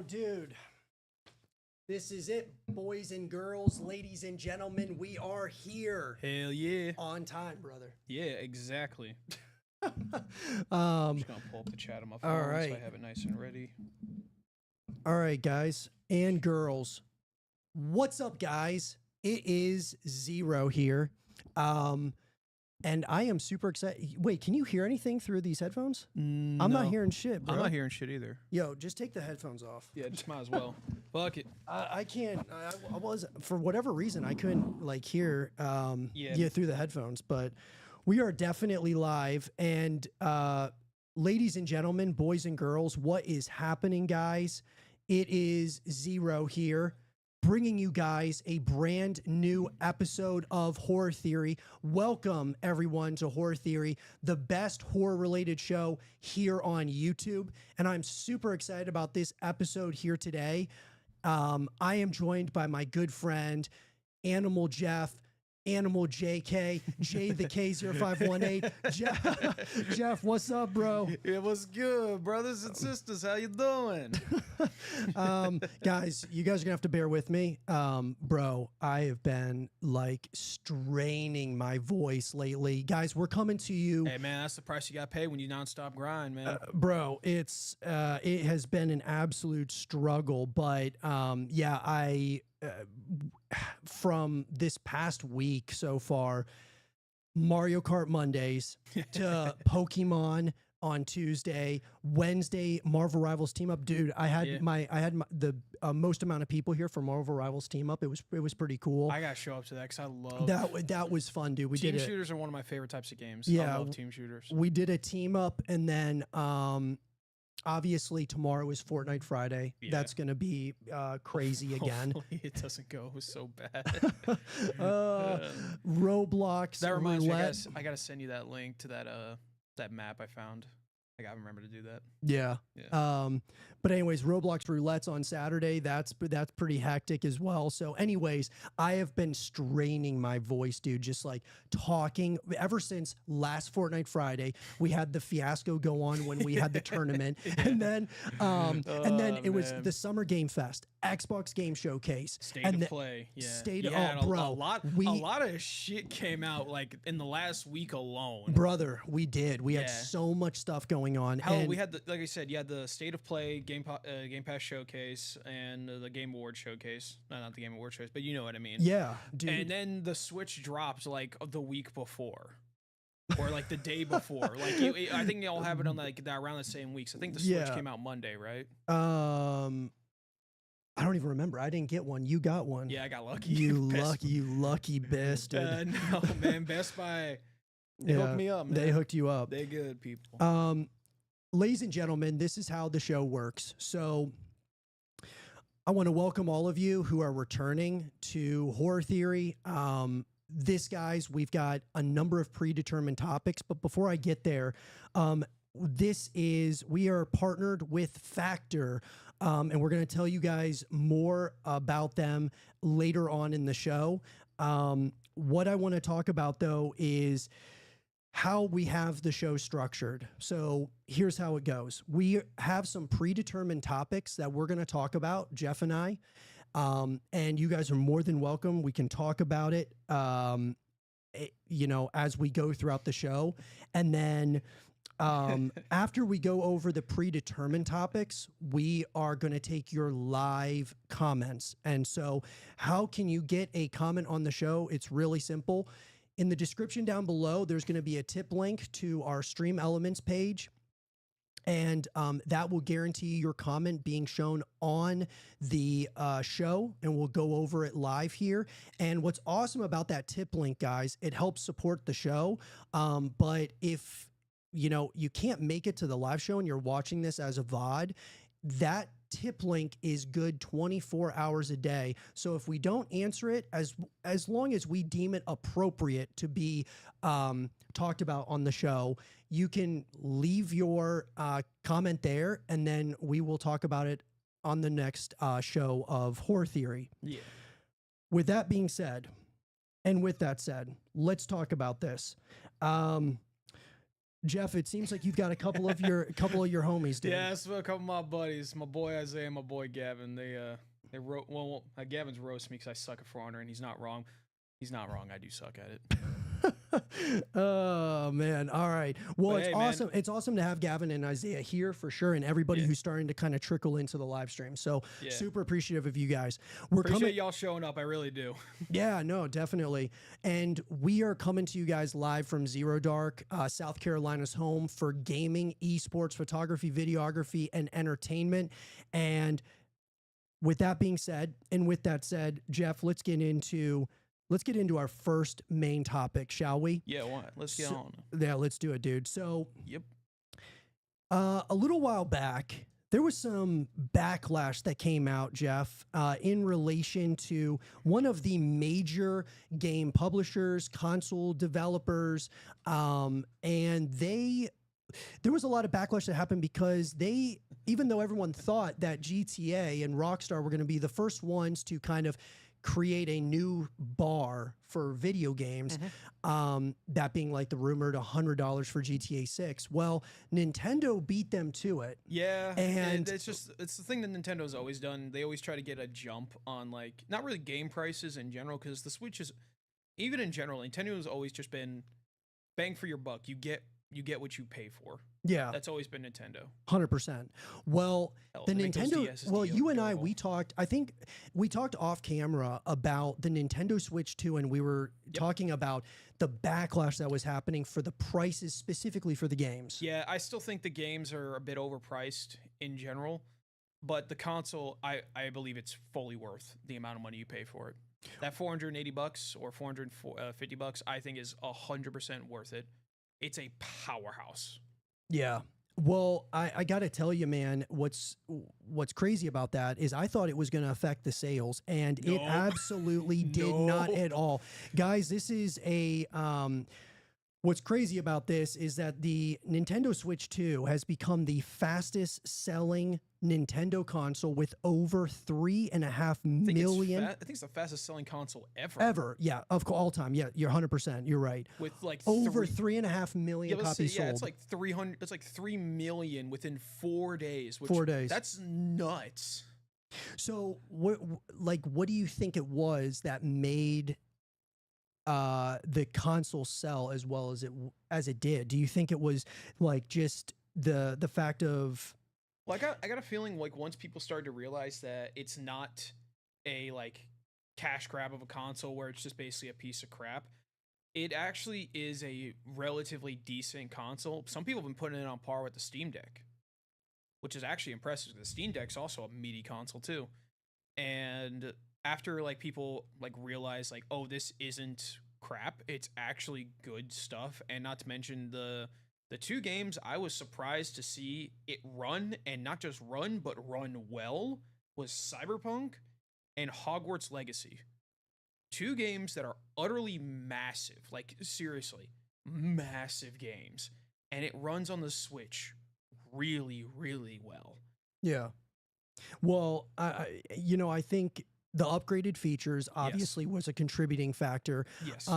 dude. This is it, boys and girls, ladies and gentlemen. We are here. Hell yeah. On time, brother. Yeah, exactly. um, I'm just going to pull up the chat on my phone all right. so I have it nice and ready. All right, guys and girls. What's up, guys? It is Zero here. And I am super excited. Wait, can you hear anything through these headphones? No. I'm not hearing shit, bro. I'm not hearing shit either. Yo, just take the headphones off. Yeah, just might as well. Fuck it. I can't. I was, for whatever reason, I couldn't like hear yeah, through the headphones. But we are definitely live. And ladies and gentlemen, boys and girls, what is happening, guys? It is Zero here, bringing you guys a brand new episode of Horror Theory. Welcome, everyone, to Horror Theory, the best horror-related show here on YouTube. And I'm super excited about this episode here today. I am joined by my good friend, Animal Jeff, Animal JK, J the K0518. Jeff, what's up, bro? It was good, brothers and sisters. How you doing? Guys, you guys are gonna have to bear with me. Bro, I have been like straining my voice lately. Guys, we're coming to you. Hey man, that's the price you gotta pay when you nonstop grind, man. Bro, it has been an absolute struggle, but yeah, from this past week so far, Mario Kart Mondays to Pokemon on Tuesday, Wednesday, Marvel Rivals Team Up. Dude, I had the most amount of people here for Marvel Rivals Team Up. It was pretty cool. I gotta show up to that because I love that was fun, dude. We team did shooters are one of my favorite types of games. Yeah, I love team shooters. We did a team up, and then obviously tomorrow is Fortnite Friday. Yeah. That's gonna be crazy again. Hopefully it doesn't go so bad. Roadblocks. That reminds me, I gotta send you that link to that map I found. I gotta remember to do that. Yeah. But anyways, Roblox roulette's on Saturday. That's pretty hectic as well. So anyways, I have been straining my voice, dude, just like talking ever since last Fortnite Friday. We had the fiasco go on when we had the tournament. Yeah. And then it was the Summer Game Fest, Xbox Game Showcase. State of Play. Yeah. Bro. A lot of shit came out like in the last week alone. Brother, we did. We had so much stuff going on. Hell, we had like I said, you had the State of Play Game Pass Showcase and the Game Award Showcase. No, not the Game Award Showcase, but you know what I mean. Yeah, dude. And then the Switch dropped like the week before, or like the day before. Like I think they all have it on like around the same weeks. I think the Switch came out Monday, right? I don't even remember. I didn't get one. You got one. Yeah, I got lucky. You lucky bastard. No, man, Best Buy. They hooked me up, man. They hooked you up. They good people. Ladies and gentlemen, this is how the show works. So I want to welcome all of you who are returning to Horror Theory. Guys, we've got a number of predetermined topics, but before I get there, we are partnered with Factor, and we're going to tell you guys more about them later on in the show. What I want to talk about, though, is how we have the show structured. So here's how it goes. We have some predetermined topics that we're going to talk about, Jeff and I, and you guys are more than welcome. We can talk about it, as we go throughout the show. And then after we go over the predetermined topics, we are going to take your live comments. And so how can you get a comment on the show? It's really simple. In the description down below, there's going to be a tip link to our Stream Elements page. And that will guarantee your comment being shown on the show, and we'll go over it live here. And what's awesome about that tip link, guys, it helps support the show. But if you can't make it to the live show and you're watching this as a VOD, that tip link is good 24 hours a day. So if we don't answer it, as long as we deem it appropriate to be talked about on the show, you can leave your comment there, and then we will talk about it on the next show of Horror Theory. Yeah. With that being said, and with that said, let's talk about this. Jeff, it seems like you've got a couple of your homies, dude. Yeah, it's a couple of my buddies, my boy Isaiah, and my boy Gavin. They wrote Gavin's roast me because I suck at For Honor, and he's not wrong. He's not wrong. I do suck at it. Oh man. All right. Well, But it's hey, awesome. man. It's awesome to have Gavin and Isaiah here for sure, and everybody who's starting to kind of trickle into the live stream. So super appreciative of you guys. We're Appreciate y'all showing up. I really do. Yeah, no, definitely. And we are coming to you guys live from Zero Dark, South Carolina's home for gaming, esports, photography, videography, and entertainment. And with that being said, Jeff, let's get into our first main topic, shall we? Yeah, what? Let's get on. Yeah, let's do it, dude. So, Yep. a little while back, there was some backlash that came out, Jeff, in relation to one of the major game publishers, console developers, and there was a lot of backlash that happened because even though everyone thought that GTA and Rockstar were going to be the first ones to kind of create a new bar for video games, that being like the rumored $100 for GTA 6. Well, Nintendo beat them to it. Yeah, and it's the thing that Nintendo's always done. They always try to get a jump on like not really game prices in general, because the Switch is, even in general, Nintendo's always just been bang for your buck. You get what you pay for. Yeah, that's always been Nintendo. 100%. Well, the Nintendo. Well, you and I, durable. we talked. I think we talked off camera about the Nintendo Switch 2, and we were talking about the backlash that was happening for the prices specifically for the games. Yeah, I still think the games are a bit overpriced in general, but the console, I believe it's fully worth the amount of money you pay for it. That $480 or $450, I think is 100% worth it. It's a powerhouse. Yeah. Well, I got to tell you, man, what's crazy about that is I thought it was going to affect the sales, and it absolutely did not at all. Guys, this is what's crazy about this is that the Nintendo Switch 2 has become the fastest selling Nintendo console with over 3.5 million. I think it's the fastest selling console ever. Ever, yeah, of all time. Yeah, you're 100%. You're right. With like over 3.5 million copies sold. Yeah, it's like 300. It's like 3 million within 4 days. 4 days. That's nuts. So, what do you think it was that made the console sell as well as it did? Do you think it was like just the fact of? Well, I got a feeling like once people started to realize that it's not a like cash grab of a console where it's just basically a piece of crap, it actually is a relatively decent console. Some people have been putting it on par with the Steam Deck, which is actually impressive. The Steam Deck's also a meaty console too. And after like people like realize like, oh, this isn't crap, it's actually good stuff. And not to mention the two games I was surprised to see it run, and not just run, but run well, was Cyberpunk and Hogwarts Legacy. Two games that are utterly massive, like seriously, massive games. And it runs on the Switch really, really well. Yeah. Well, I think the upgraded features obviously was a contributing factor. Yes.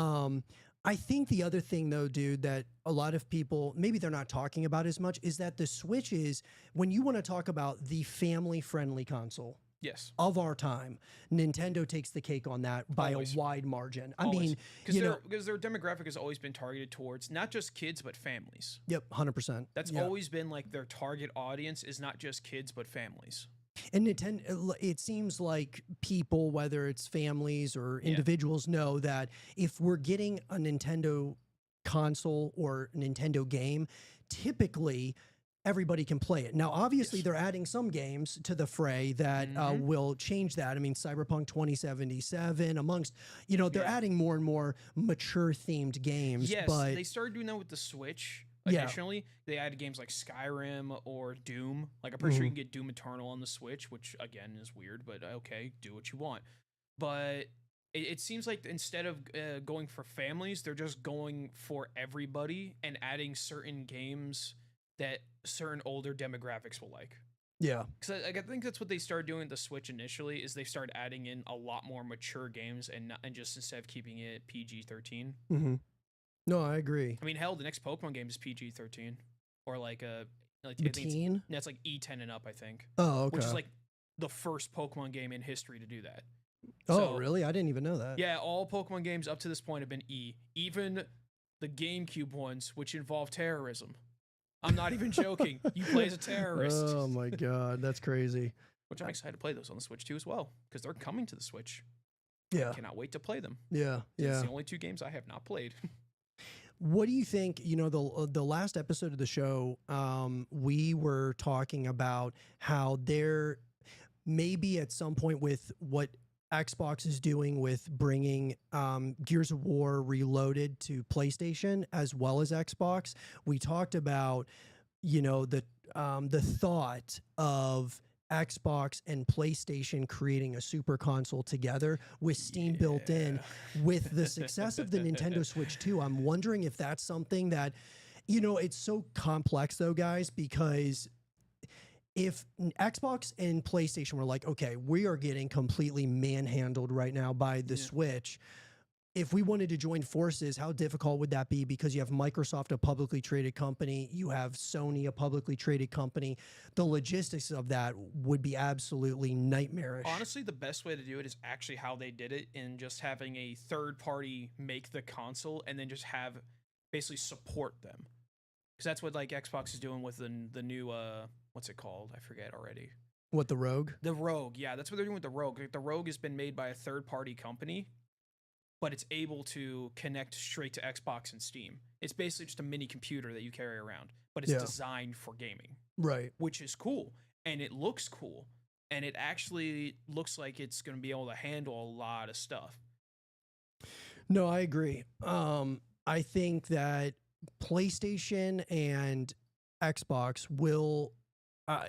I think the other thing, though, dude, that a lot of people, maybe they're not talking about as much, is that the Switch is, when you want to talk about the family-friendly console of our time, Nintendo takes the cake on that by a wide margin. I mean, because their demographic has always been targeted towards not just kids, but families. Yep, 100%. That's always been like their target audience is not just kids, but families. And Nintendo, it seems like people, whether it's families or individuals, know that if we're getting a Nintendo console or Nintendo game, typically everybody can play it. Now, obviously, they're adding some games to the fray that will change that. I mean, Cyberpunk 2077, amongst, they're adding more and more mature themed games. Yes, but they started doing that with the Switch. Additionally, they added games like Skyrim or Doom. Like, I'm pretty sure you can get Doom Eternal on the Switch, which, again, is weird, but okay, do what you want. But it seems like instead of going for families, they're just going for everybody and adding certain games that certain older demographics will like. Yeah. Because I think that's what they started doing with the Switch initially, is they started adding in a lot more mature games and just instead of keeping it PG-13. No, I agree. I mean, hell, the next Pokemon game is PG-13 or like I The think teen? that's like E10 and up, I think, Oh, which is okay. like the first Pokemon game in history to do that. Oh, So really? I didn't even know that. yeah, all Pokemon games up to this point have been E. Even the GameCube ones, which involve terrorism. I'm not even joking. You play as a terrorist. Oh my god, that's crazy. Which I'm excited to play those on the Switch too as well, because they're coming to the Switch. Yeah. Cannot wait to play them. Yeah. It's Yeah. the only 2 games I have not played. What do you think? You know, the last episode of the show, we were talking about how there maybe at some point with what Xbox is doing with bringing Gears of War Reloaded to PlayStation as well as Xbox. We talked about, you know, the thought of Xbox and PlayStation creating a super console together with Steam built in. With the success of the Nintendo Switch 2, I'm wondering if that's something that, you know, it's so complex though, guys, because if Xbox and PlayStation were like, okay, we are getting completely manhandled right now by the Switch. If we wanted to join forces, how difficult would that be? Because you have Microsoft, a publicly traded company, you have Sony, a publicly traded company. The logistics of that would be absolutely nightmarish. Honestly, the best way to do it is actually how they did it, in just having a third party make the console and then just have basically support them. Because that's what like Xbox is doing with the new what's it called? I forget already. What, the Rogue? The Rogue, yeah, that's what they're doing with the Rogue. Like, the Rogue has been made by a third party company, but it's able to connect straight to Xbox and Steam. It's basically just a mini computer that you carry around, but it's designed for gaming. Right. Which is cool. And it looks cool. And it actually looks like it's going to be able to handle a lot of stuff. No, I agree. I think that PlayStation and Xbox will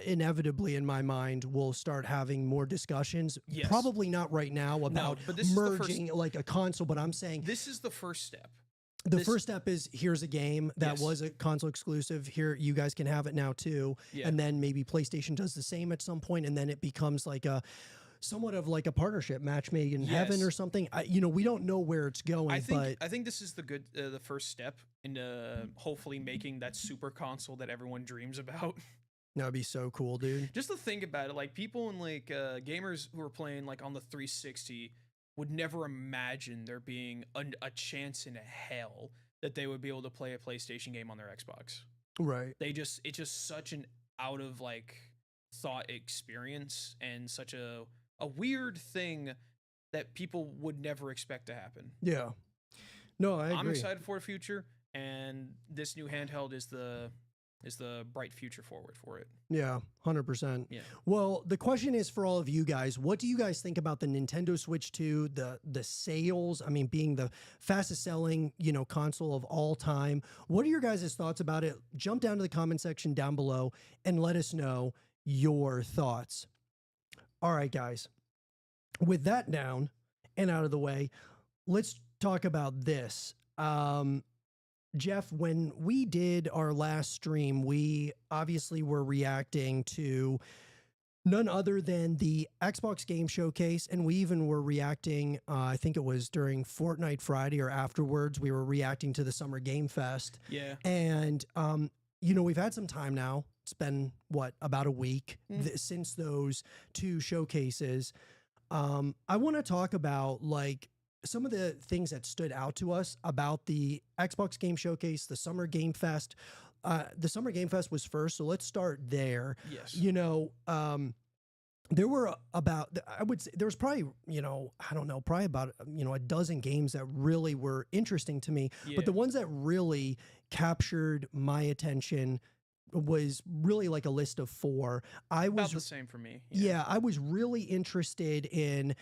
inevitably, in my mind, will start having more discussions. Yes. Probably not right now about but this merging like a console, but I'm saying this is the first step. The first step is, here's a game that was a console exclusive. Here, you guys can have it now too. Yeah. And then maybe PlayStation does the same at some point, and then it becomes like a somewhat of like a partnership, match made in heaven or something. You know, we don't know where it's going. I think this is the first step into hopefully making that super console that everyone dreams about. That'd be so cool, dude. Just to think about it, like people in like gamers who are playing like on the 360 would never imagine there being a chance in hell that they would be able to play a PlayStation game on their Xbox. Right. It's just such an out of like thought experience, and such a weird thing that people would never expect to happen. Yeah. No, I agree. I'm excited for the future, and this new handheld is the bright future forward for it. Yeah, 100%. Yeah. Well, the question is for all of you guys, what do you guys think about the Nintendo Switch 2, the sales? I mean, being the fastest selling, you know, console of all time. What are your guys' thoughts about it? Jump down to the comment section down below and let us know your thoughts. All right, guys. With that down and out of the way, let's talk about this. Jeff, when we did our last stream, we obviously were reacting to none other than the Xbox Game Showcase, and we even were reacting, I think it was during Fortnite Friday or afterwards, we were reacting to the Summer Game Fest. Yeah. And, you know, we've had some time now. It's been, what, about a week since those two showcases. I want to talk about, like, some of the things that stood out to us about the Xbox Game Showcase, the Summer Game Fest. The Summer Game Fest was first, so let's start there. Yes. You know, there were about, I would say, there was probably, you know, I don't know, probably about, you know, a dozen games that really were interesting to me. Yeah. But the ones that really captured my attention was really like a list of 4. I was about the same for me. Yeah, I was really interested in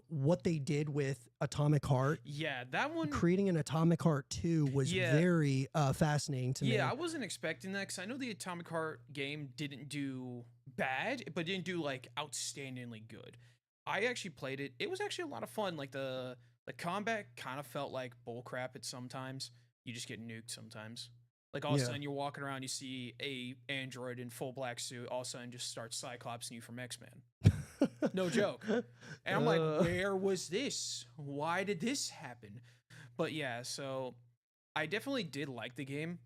what they did with Atomic Heart. Yeah, that one. Creating an Atomic Heart 2 was very fascinating to me. Yeah, I wasn't expecting that, because I know the Atomic Heart game didn't do bad, but didn't do like outstandingly good. I actually played it. It was actually a lot of fun. Like the combat kind of felt like bullcrap at sometimes. You just get nuked sometimes. Like all of a sudden you're walking around, you see a android in full black suit, all of a sudden just starts cyclopsing you from X-Men. No joke. And I'm like, where was this? Why did this happen? But yeah, so I definitely did like the game,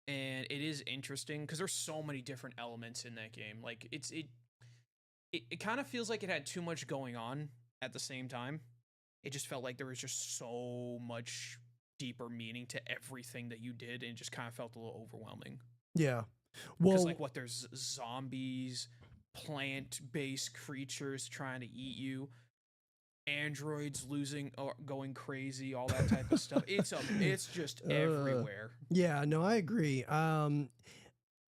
and it is interesting because there's so many different elements in that game. Like it kind of feels like it had too much going on at the same time. It just felt like there was just so much deeper meaning to everything that you did, and it just kind of felt a little overwhelming. Yeah. Because Well, like what there's zombies, plant-based creatures trying to eat you, androids losing or going crazy, all that type of stuff. It's just everywhere. yeah, no, I agree.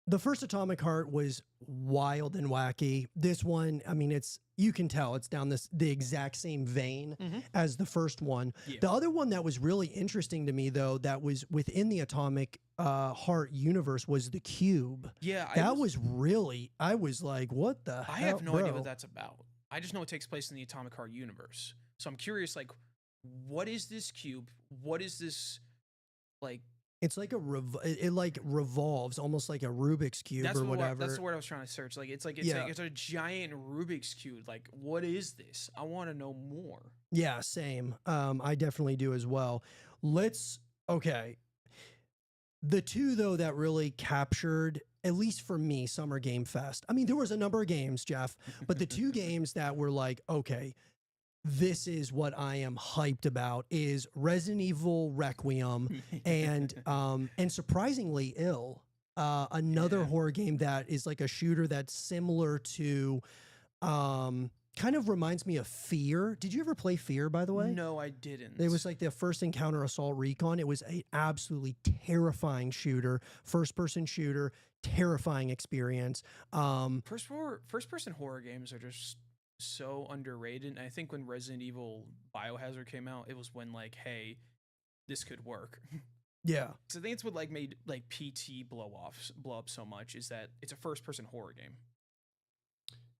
The first Atomic Heart was wild and wacky. This one, I mean, you can tell it's down the exact same vein as the first one. Yeah. The other one that was really interesting to me, though, that was within the Atomic Heart universe was the Cube. Yeah, That was really, I was like, what the hell? I have no idea bro? what that's about. I just know it takes place in the Atomic Heart universe. So I'm curious, like, what is this cube? What is this, like? It's like it like revolves almost like a Rubik's Cube or whatever. That's the word I was trying to search. Like, it's a giant Rubik's Cube. Like, what is this? I want to know more. Yeah, same. I definitely do as well. Okay. The two, though, that really captured, at least for me, Summer Game Fest. I mean, there was a number of games, Jeff, but the two games that were like, okay, this is what I am hyped about is Resident Evil Requiem and surprisingly Ill, another horror game that is like a shooter that's similar to kind of reminds me of Fear. Did you ever play Fear, by the way? No, I didn't. It was like the first encounter Assault Recon. It was an absolutely terrifying shooter, first-person shooter, terrifying experience. First-person horror games are just so underrated. And I think when Resident Evil Biohazard came out, it was when like, hey, this could work. Yeah. So I think it's what like made like PT blow up so much is that it's a first-person horror game.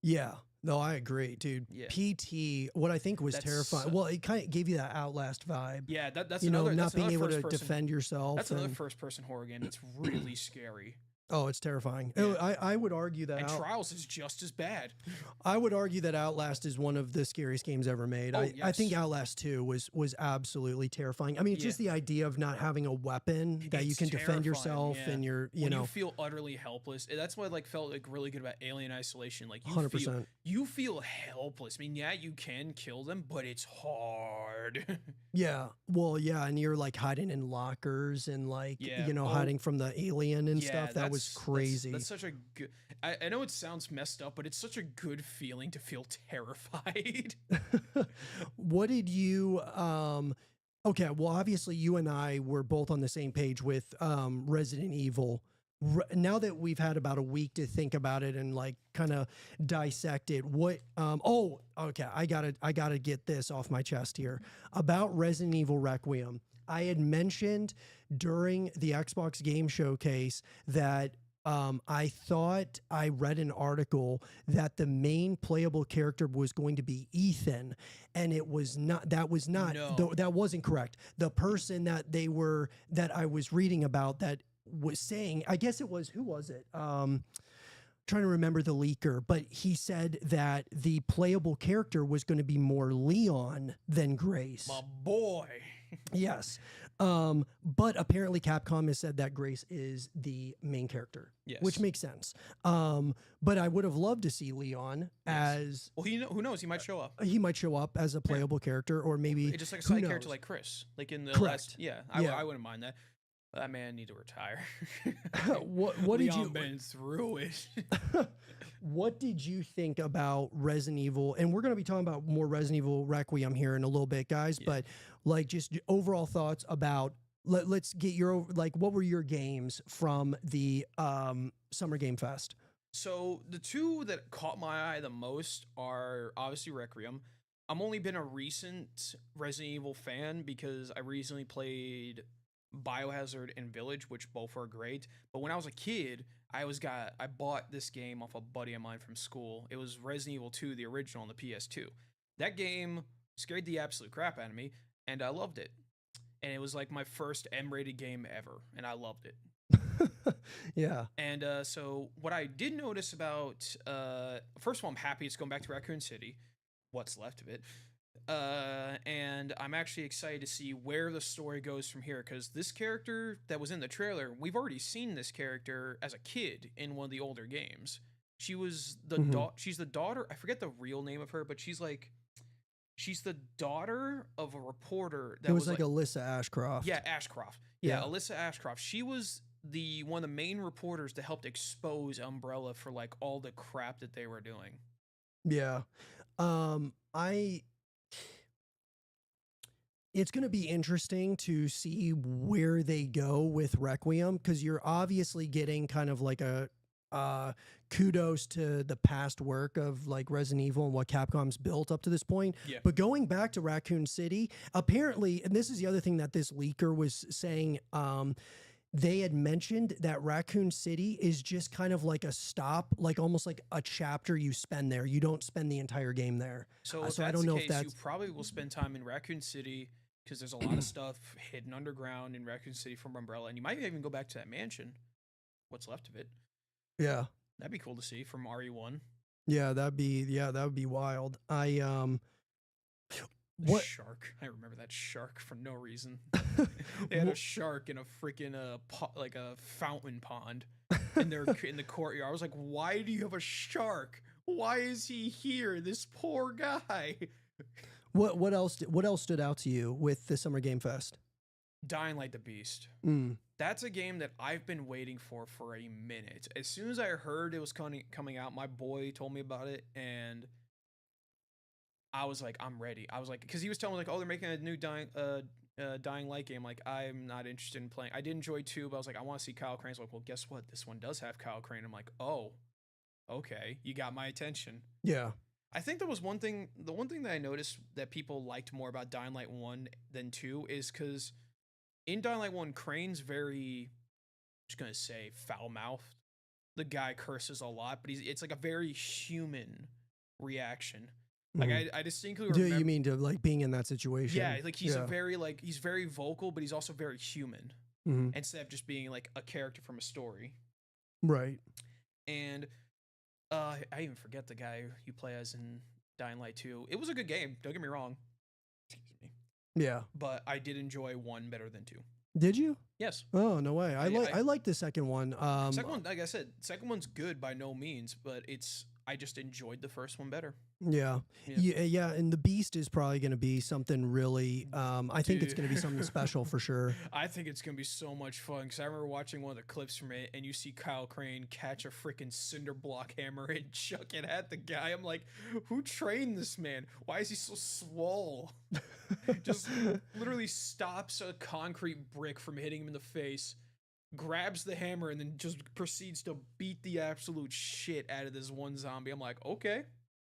Yeah. No, I agree, dude. Yeah. PT, what I think was terrifying. Well, it kind of gave you that Outlast vibe. Yeah, that's not that's being able to first-person, defend yourself. That's another first-person horror game that's really scary. Oh, it's terrifying. Yeah. I would argue that Trials is just as bad. I would argue that Outlast is one of the scariest games ever made. I think Outlast 2 was absolutely terrifying. I mean, it's just the idea of not having a weapon that you can defend yourself and you feel utterly helpless. That's what like felt like really good about Alien Isolation. Like 100%. You feel helpless. I mean, yeah, you can kill them, but it's hard. Yeah. Well, yeah, and you're like hiding in lockers and like hiding from the alien and stuff. That was crazy. That's such a good. I know it sounds messed up, but it's such a good feeling to feel terrified. What did you? Okay, well, obviously you and I were both on the same page with Resident Evil. Now that we've had about a week to think about it and like kind of dissect it, okay, I gotta get this off my chest here about Resident Evil Requiem. I had mentioned during the Xbox Game Showcase that I thought I read an article that the main playable character was going to be Ethan, and it was not. That was not. No. That wasn't correct. The person that I was reading about that was saying, I guess it was, who was it? Trying to remember the leaker, but he said that the playable character was going to be more Leon than Grace. My boy. Yes. But apparently Capcom has said that Grace is the main character, which makes sense. But I would have loved to see Leon as... Well, who knows? He might show up. He might show up as a playable character, or maybe... Just like a side character like Chris. Like in the last... I wouldn't mind that. That man need to retire. What did you... been through it. What did you think about Resident Evil? And we're going to be talking about more Resident Evil Requiem here in a little bit, guys. Yeah. But like just overall thoughts about... Let's get your... Like, what were your games from the Summer Game Fest? So the two that caught my eye the most are obviously Requiem. I'm only been a recent Resident Evil fan because I recently played Biohazard and Village, which both are great. But when I was a kid, I bought this game off a buddy of mine from school. It was Resident Evil 2, the original on the PS2. That game scared the absolute crap out of me, and I loved it. And it was like my first M-rated game ever, and I loved it. Yeah. And so what I did notice about, first of all, I'm happy it's going back to Raccoon City, what's left of it. And I'm actually excited to see where the story goes from here, because this character that was in the trailer, we've already seen this character as a kid in one of the older games. She was the Mhm. she's the daughter. I forget the real name of her, but she's the daughter of a reporter It that was was like like, Alyssa Ashcroft. yeah, Ashcroft. Yeah, Yeah. Alyssa Ashcroft. She was the one of the main reporters that helped expose Umbrella for like all the crap that they were doing. Yeah. I it's going to be interesting to see where they go with Requiem, because you're obviously getting kind of like a uh kudos to the past work of like Resident Evil and what Capcom's built up to this point. Yeah. But going back to Raccoon City, apparently, and this is the other thing that this leaker was saying, they had mentioned that Raccoon City is just kind of like a stop, like almost like a chapter you spend there. You don't spend the entire game there. So if So I that's don't the know if case, you that's probably will spend time in Raccoon City, because there's a lot of stuff hidden underground in Raccoon City from Umbrella, and you might even go back to that mansion, what's left of it. yeah. That'd be cool to see from RE1. Yeah, that would be wild. The What shark. I remember that shark for no reason. They had a shark in a freaking like a fountain pond in their in the courtyard. I was like, why do you have a shark? Why is he here? This poor guy. what else stood out to you with the Summer Game Fest? Dying Light the Beast. Mm, That's a game that I've been waiting for a minute. As soon as I heard it was coming out, my boy told me about it, and I was like, I'm ready. I was like, because he was telling me like, oh, they're making a new Dying Light game. Like, I'm not interested in playing. I did enjoy 2, but I was like, I want to see Kyle Crane's. Like, well, guess what? This one does have Kyle Crane. I'm like, oh, okay, you got my attention. yeah. I think there was one thing. The one thing that I noticed that people liked more about Dying Light 1 than 2 is because in Dying Light 1, Crane's very, just gonna say, foul mouthed. The guy curses a lot, but it's like a very human reaction. Like Mhm. I distinctly Do remember. you mean to like being in that situation? Yeah, like he's a Yeah. very like he's very vocal, but he's also very human. Mhm. Instead of just being like a character from a story. Right. And I even forget the guy you play as in Dying Light 2. It was a good game. Don't get me wrong. Excuse me. Yeah. But I did enjoy 1 better than 2. Did you? Yes. Oh, no way. I I like the second one. Second one, like I said, second one's good by no means, but I just enjoyed the first one better. Yeah. Yeah. Yeah, and the Beast is probably going to be something really I think it's Dude. going to be something special for sure. I think it's gonna be so much fun, because I remember watching one of the clips from it, and you see Kyle Crane catch a freaking cinder block hammer and chuck it at the guy. I'm like, who trained this man? Why is he so swole? Just literally stops a concrete brick from hitting him in the face, grabs the hammer, and then just proceeds to beat the absolute shit out of this one zombie. I'm like, okay,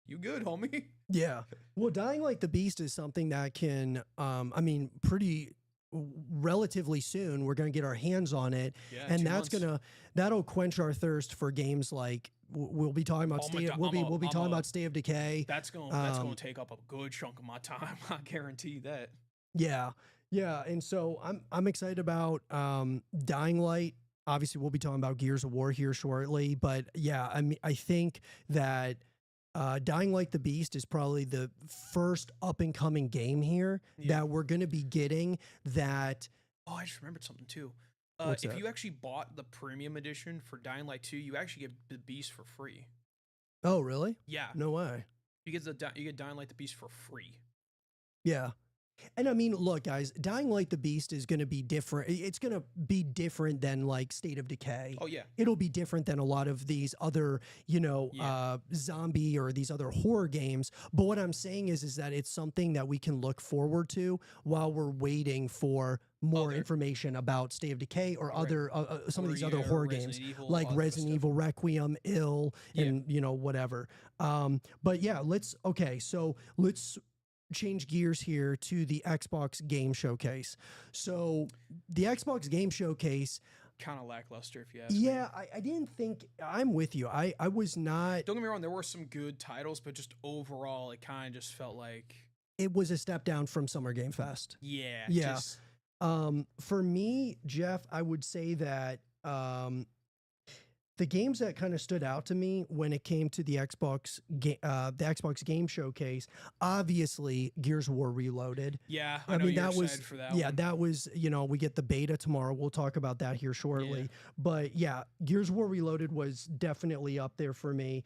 you good, homie? Yeah. Well, Dying Like the Beast is something that can, I mean, pretty relatively soon we're going to get our hands on it, Yeah, and 2 that's months. that'll quench our thirst for games like we'll be talking about Oh my State. God, We'll be talking about State of Decay. That's gonna Um, take up a good chunk of my time. I guarantee that. Yeah, yeah, and so I'm excited about Dying Light. Obviously, we'll be talking about Gears of War here shortly, but yeah, I mean, I think that Dying Like the Beast is probably the first up and coming game here Yeah. that we're going to be getting. That Oh, I just remembered something too. What's If that? you actually bought the premium edition for Dying Light 2, you actually get the Beast for free. Oh, really? Yeah, No way. you get Dying Light the Beast for free. Yeah. And I mean, look, guys, Dying Light the Beast is going to be different. It's going to be different than like State of Decay. Oh yeah, It'll be different than a lot of these other, Yeah. zombie or these other horror games. But what I'm saying is that it's something that we can look forward to while we're waiting for more Other- information about State of Decay or Right. other some of Or, these other yeah, horror Resident games Evil, like all that good Resident stuff. Evil Requiem, Ill, Yeah. and whatever. But yeah, let's change gears here to the Xbox Game Showcase. So the Xbox Game Showcase, Kind of lackluster, if you ask me. yeah, I didn't think I'm with you. I was not. Don't get me wrong, there were some good titles, but just overall, it kind of just felt like, It was a step down from Summer Game Fest. yeah, Yeah. just, For me, Jeff, I would say that the the games that kind of stood out to me when it came to the Xbox Game Showcase, obviously Gears of War Reloaded. Yeah, I know you're excited for that one. That was, we get the beta tomorrow. We'll talk about that here shortly. Yeah. But yeah, Gears of War Reloaded was definitely up there for me.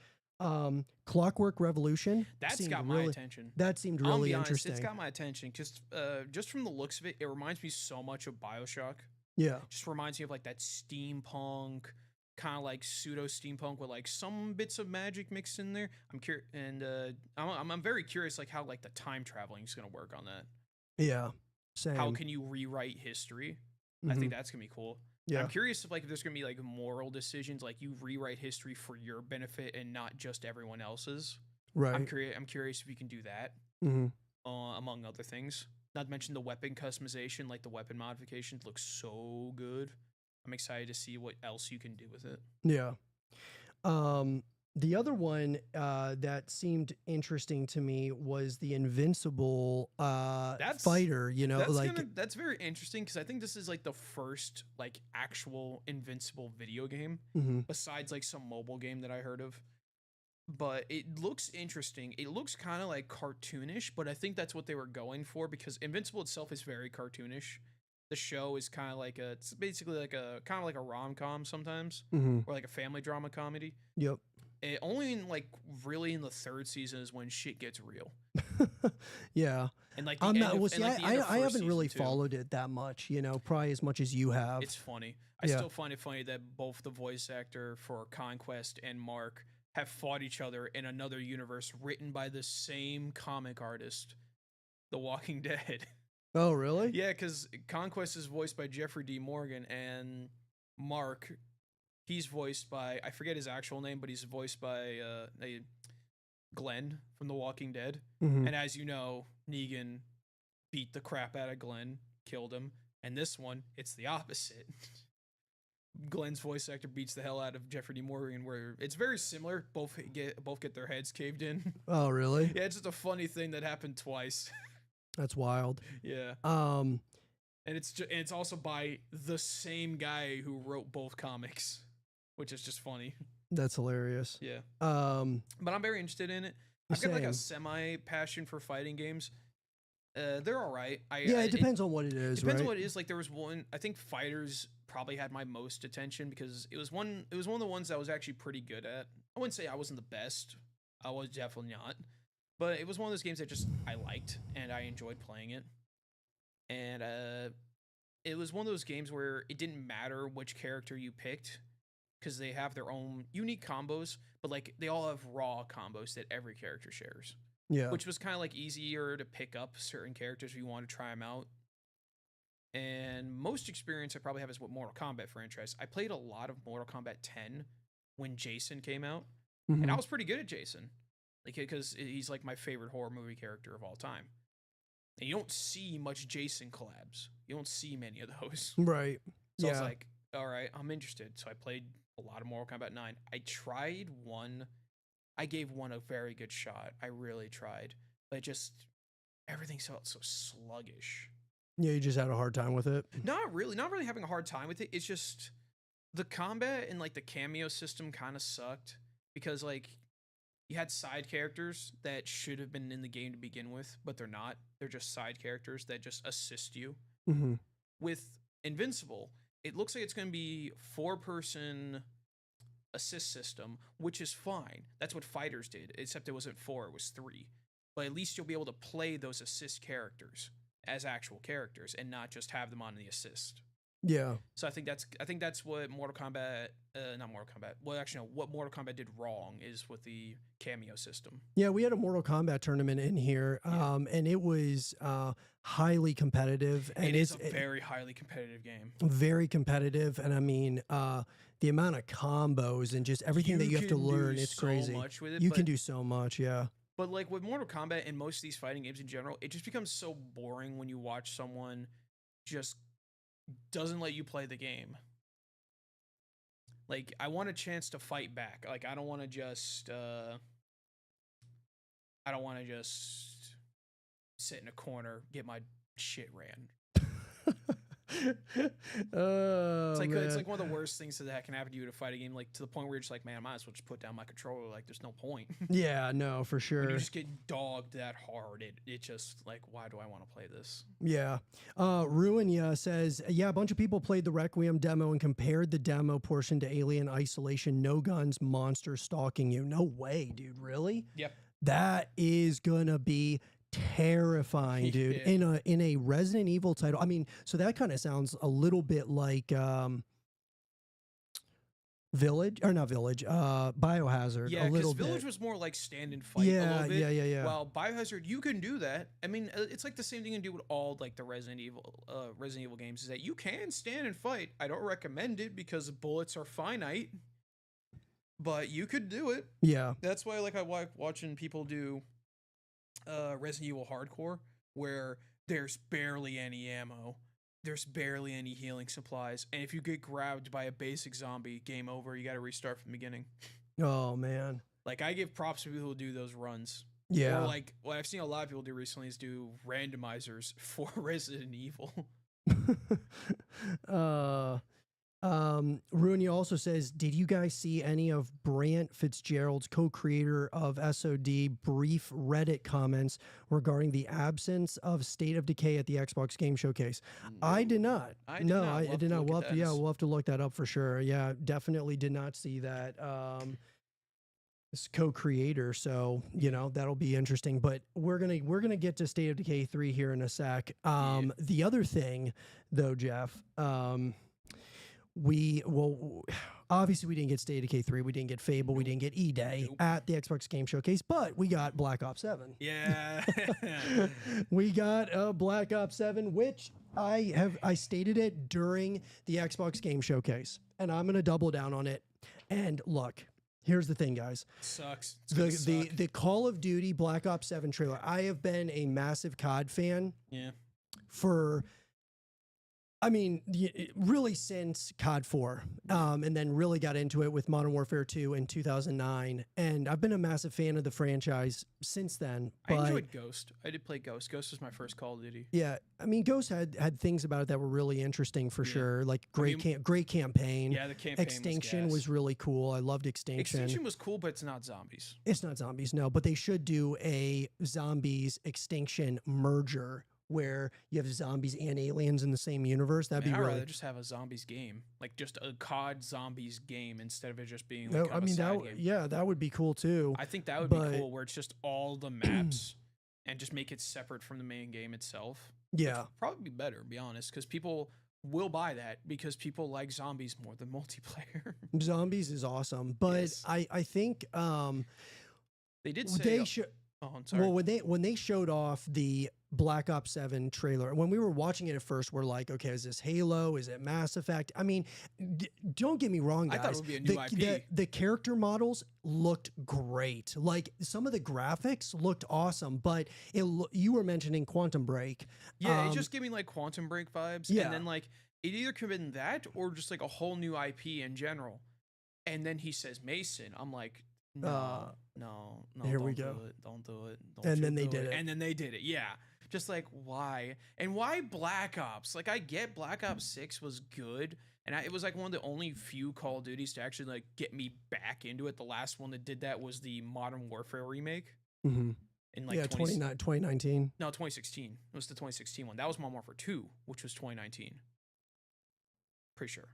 Clockwork Revolution. That's got my attention. That seemed I'll really be honest, interesting. it's got my attention just from the looks of it, it reminds me so much of BioShock. Yeah. Just reminds me of like that steampunk, kind of like pseudo steampunk with like some bits of magic mixed in there. I'm curious, and I'm very curious like how like the time traveling is gonna work on that. Yeah. Same. How can you rewrite history? I think that's gonna be cool. Yeah. I'm curious if there's gonna be like moral decisions, like you rewrite history for your benefit and not just everyone else's. Right. I'm curious if you can do that. Mm-hmm. Among other things. Not to mention the weapon customization, like the weapon modifications look so good. I'm excited to see what else you can do with it. Yeah. The other one that seemed interesting to me was the Invincible fighter. That's very interesting because I think this is like the first like actual Invincible video game besides like some mobile game that I heard of. But it looks interesting. It looks kind of like cartoonish, but I think that's what they were going for because Invincible itself is very cartoonish. The show is kind of like it's basically like a kind of like a rom-com sometimes, or like a family drama comedy. Yep. It only in like really in the third season is when shit gets real. Yeah. And like I haven't really followed it that much, probably as much as you have. It's funny. I still find it funny that both the voice actor for Conquest and Mark have fought each other in another universe written by the same comic artist, The Walking Dead. Oh, really? Yeah, because Conquest is voiced by Jeffrey D. Morgan, and Mark, he's voiced by, I forget his actual name, but he's voiced by Glenn from The Walking Dead. And as you know, Negan beat the crap out of Glenn, killed him, and this one, it's the opposite. Glenn's voice actor beats the hell out of Jeffrey D. Morgan, where it's very similar. Both get their heads caved in. Oh, really? Yeah, it's just a funny thing that happened twice. That's wild. Yeah. And it's also by the same guy who wrote both comics, which is just funny. That's hilarious. Yeah. But I'm very interested in it. I've got like a semi passion for fighting games. They're all right. It depends on what it is. Depends on what it is. Like there was one. I think Fighters probably had my most attention because it was one of the ones that I was actually pretty good at. I wouldn't say I wasn't the best. I was definitely not. But it was one of those games that just I liked and I enjoyed playing it. And it was one of those games where it didn't matter which character you picked because they have their own unique combos, but like they all have raw combos that every character shares. Yeah. Which was kind of like easier to pick up certain characters if you want to try them out. And most experience I probably have is with Mortal Kombat franchise. I played a lot of Mortal Kombat 10 when Jason came out, and I was pretty good at Jason, like because he's like my favorite horror movie character of all time. And you don't see much Jason collabs. You don't see many of those. Right. So I was like, all right, I'm interested. So I played a lot of Mortal Kombat 9. I tried one. I gave one a very good shot. I really tried. But everything felt so sluggish. Yeah, you just had a hard time with it? Not really having a hard time with it. It's just the combat and like the cameo system kind of sucked because like you had side characters that should have been in the game to begin with, but they're not. They're just side characters that just assist you. With Invincible, it looks like it's going to be 4-person assist system, which is fine. That's what Fighters did, except it wasn't 4, it was 3. But at least you'll be able to play those assist characters as actual characters and not just have them on the assist. Yeah. So I think that's what Mortal Kombat, not Mortal Kombat. Well, actually, no, what Mortal Kombat did wrong is with the cameo system. Yeah, we had a Mortal Kombat tournament in here, and it was highly competitive. And it is a very highly competitive game. Very competitive, and I mean, the amount of combos and just everything that you have to learn, it's crazy. Much with it, you can do so much, yeah. But like with Mortal Kombat and most of these fighting games in general, it just becomes so boring when you watch someone just doesn't let you play the game. Like, I want a chance to fight back. Like, I don't want to just sit in a corner, get my shit ran. Oh, It's like man. it's like one of the worst things that can happen to you in a fighting game, like to the point where you're just like, man, I might as well just put down my controller. Like, there's no point. Yeah, no, for When sure. you just get dogged that hard, it just like, why do I want to play this? Yeah. Ruinya says, yeah, a bunch of people played the Requiem demo and compared the demo portion to Alien Isolation. No guns, monsters stalking you. No way, dude. Really? Yep. That is gonna be terrifying, dude. Yeah. In a Resident Evil title. I mean, so that kind of sounds a little bit like Village, or not Village, Biohazard. Yeah, a little because Village bit. was more like stand and fight a Yeah, little bit. yeah. While Biohazard, you can do that. I mean, it's like the same thing you can do with all like the Resident Evil games. Is that you can stand and fight. I don't recommend it because bullets are finite, but you could do it. Yeah. That's why like I like watching people do Resident Evil Hardcore, where there's barely any ammo. There's barely any healing supplies, and if you get grabbed by a basic zombie, game over. You got to restart from the beginning. Oh man. Like, I give props to people who do those runs. Yeah. Or like what I've seen a lot of people do recently is do randomizers for Resident Evil. Rooney also says, did you guys see any of Brant Fitzgerald's co-creator of SOD brief Reddit comments regarding the absence of State of Decay at the Xbox Game Showcase? I did not. I did not. We'll have to look that up for sure. Yeah, definitely did not see that. This co-creator, so you know that'll be interesting. But we're gonna get to State of Decay 3 here in a sec. The other thing, though, Jeff, obviously we didn't get State of Decay 3, we didn't get Fable, we didn't get E-Day at the Xbox Game Showcase, but we got Black Ops 7. Yeah. We got Black Ops 7, which I stated it during the Xbox Game Showcase, and I'm gonna double down on it. And look, here's the thing, guys. Sucks. The Call of Duty Black Ops 7 trailer. I have been a massive COD fan. Yeah. For, I mean, really since COD 4, and then really got into it with Modern Warfare 2 in 2009. And I've been a massive fan of the franchise since then. But I enjoyed Ghost. I did play Ghost. Ghost was my first Call of Duty. Yeah, I mean, Ghost had things about it that were really interesting for sure. Like great campaign. Yeah, the campaign. Extinction was really cool. I loved Extinction. Extinction was cool, but it's not zombies. It's not zombies, no. But they should do a zombies Extinction merger, where you have zombies and aliens in the same universe. That'd be really. I'd rather just have a zombies game, like just a COD zombies game instead of it just being. No, Like I mean that would be cool too. I think that would be cool, where it's just all the maps and just make it separate from the main game itself. Yeah, probably be better, to be honest, because people will buy that because people like zombies more than multiplayer. Zombies is awesome, but yes. I think they did say oh, I'm sorry. Well, when they showed off the Black Ops 7 trailer, when we were watching it at first, we're like, okay, is this Halo? Is it Mass Effect? I mean, don't get me wrong, guys. I thought it would be a new IP. The character models looked great. Like, some of the graphics looked awesome, but you were mentioning Quantum Break. Yeah, it just gave me like Quantum Break vibes. Yeah. And then like it either could have been that or just like a whole new IP in general. And then he says Mason. I'm like, no. Here we go. Don't do it. And then they did it. And then they did it. Yeah. Just like, why? And why Black Ops? Like, I get Black Ops 6 was good. And it was like one of the only few Call of Duties to actually like get me back into it. The last one that did that was the Modern Warfare remake. Mm-hmm. In like 2019. No, 2016. It was the 2016 one. That was Modern Warfare 2, which was 2019. Pretty sure.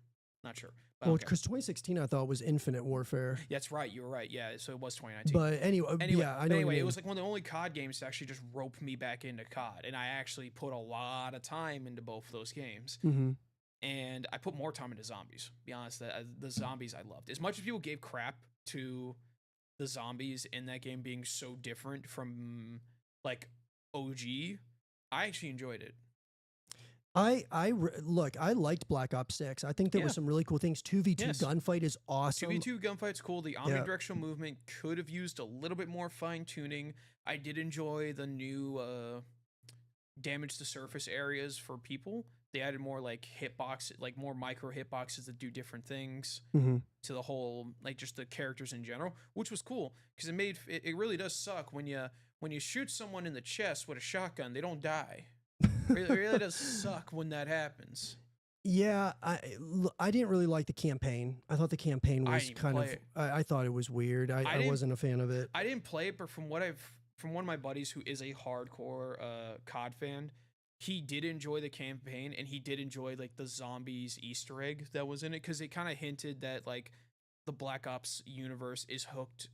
Not sure. Well, because 2016 I thought was Infinite Warfare. Yeah, that's right. You were right. Yeah, so it was 2019. But anyway, yeah, I know. Anyway, it was like one of the only COD games to actually just rope me back into COD, and I actually put a lot of time into both of those games. Mm-hmm. And I put more time into zombies. To be honest, the zombies I loved. As much as people gave crap to the zombies in that game being so different from like OG, I actually enjoyed it. Look, I liked Black Ops 6. I think there were some really cool things. 2v2 gunfight is awesome. 2v2 gunfight's cool. The omnidirectional movement could have used a little bit more fine tuning. I did enjoy the new damage to surface areas for people. They added more like hitbox, like more micro hitboxes that do different things to the whole, like just the characters in general, which was cool because it really does suck when you shoot someone in the chest with a shotgun, they don't die. It really does suck when that happens. Yeah, I didn't really like the campaign. I thought the campaign I was didn't even kind play of it. I thought it was weird. I I didn't wasn't a fan of it. I didn't play it, but from one of my buddies who is a hardcore COD fan, he did enjoy the campaign and he did enjoy like the zombies Easter egg that was in it because it kind of hinted that like the Black Ops universe is hooked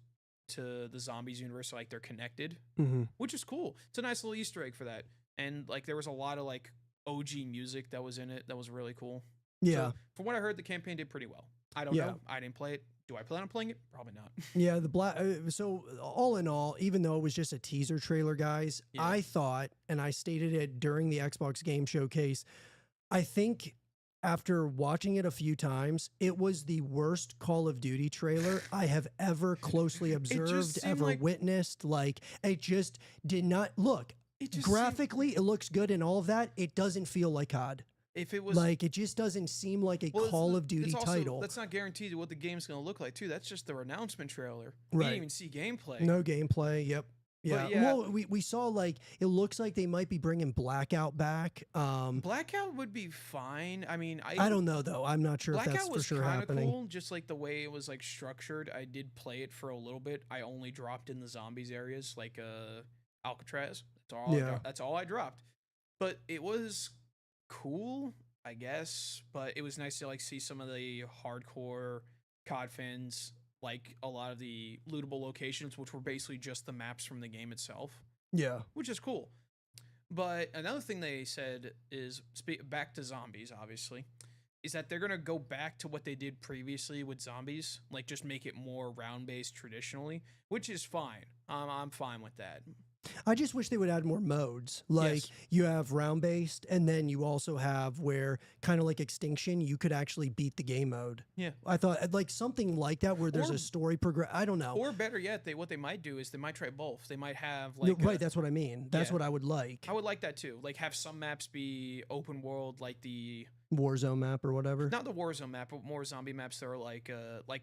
to the zombies universe, so like they're connected, Hmm. which is cool. It's a nice little Easter egg for that, and like there was a lot of like OG music that was in it that was really cool. Yeah, So from what I heard, the campaign did pretty well. I don't yeah. know. I didn't play it. Do I plan on playing it? Probably not. Yeah, the black. So all in all, even though it was just a teaser trailer, guys, Yeah. I thought, and I stated it during the Xbox Game Showcase, I think after watching it a few times, it was the worst Call of Duty trailer I have ever closely observed, seemed ever like- witnessed. Like it just did not look It just graphically. It looks good and all of that. It doesn't feel like COD. if it was Like it just doesn't seem like a well, it's- Call of Duty it's also, title. that's not guaranteed what the game's going to look like too. That's just their announcement trailer. We Right. didn't even see gameplay. No gameplay. Yep. Yeah. yeah. Well, we saw like it looks like they might be bringing Blackout back. Blackout would be fine. I mean, I don't know though. I'm not sure if Blackout that's for was sure kind of happening. cool, just like the way it was like structured. I did play it for a little bit. I only dropped in the zombies areas, like Alcatraz. That's all I dropped. But it was cool, I guess. But it was nice to like see some of the hardcore COD fans like a lot of the lootable locations, which were basically just the maps from the game itself, Yeah. which is cool. But another thing they said is back to zombies, obviously, is that they're gonna go back to what they did previously with zombies, like just make it more round based traditionally, which is fine. I'm fine with that. I just wish they would add more modes. Like Yes. you have round based, and then you also have where kind of like Extinction, you could actually beat the game mode. Yeah. I thought like something like that where there's Or- a story progress. I don't know. Or better yet, what they might do is they might try both. They might have No, like right. That's what I mean. That's yeah. what I would like. I would like that too. Like have some maps be open world, like the Warzone map or whatever. not the Warzone map, but more zombie maps that are like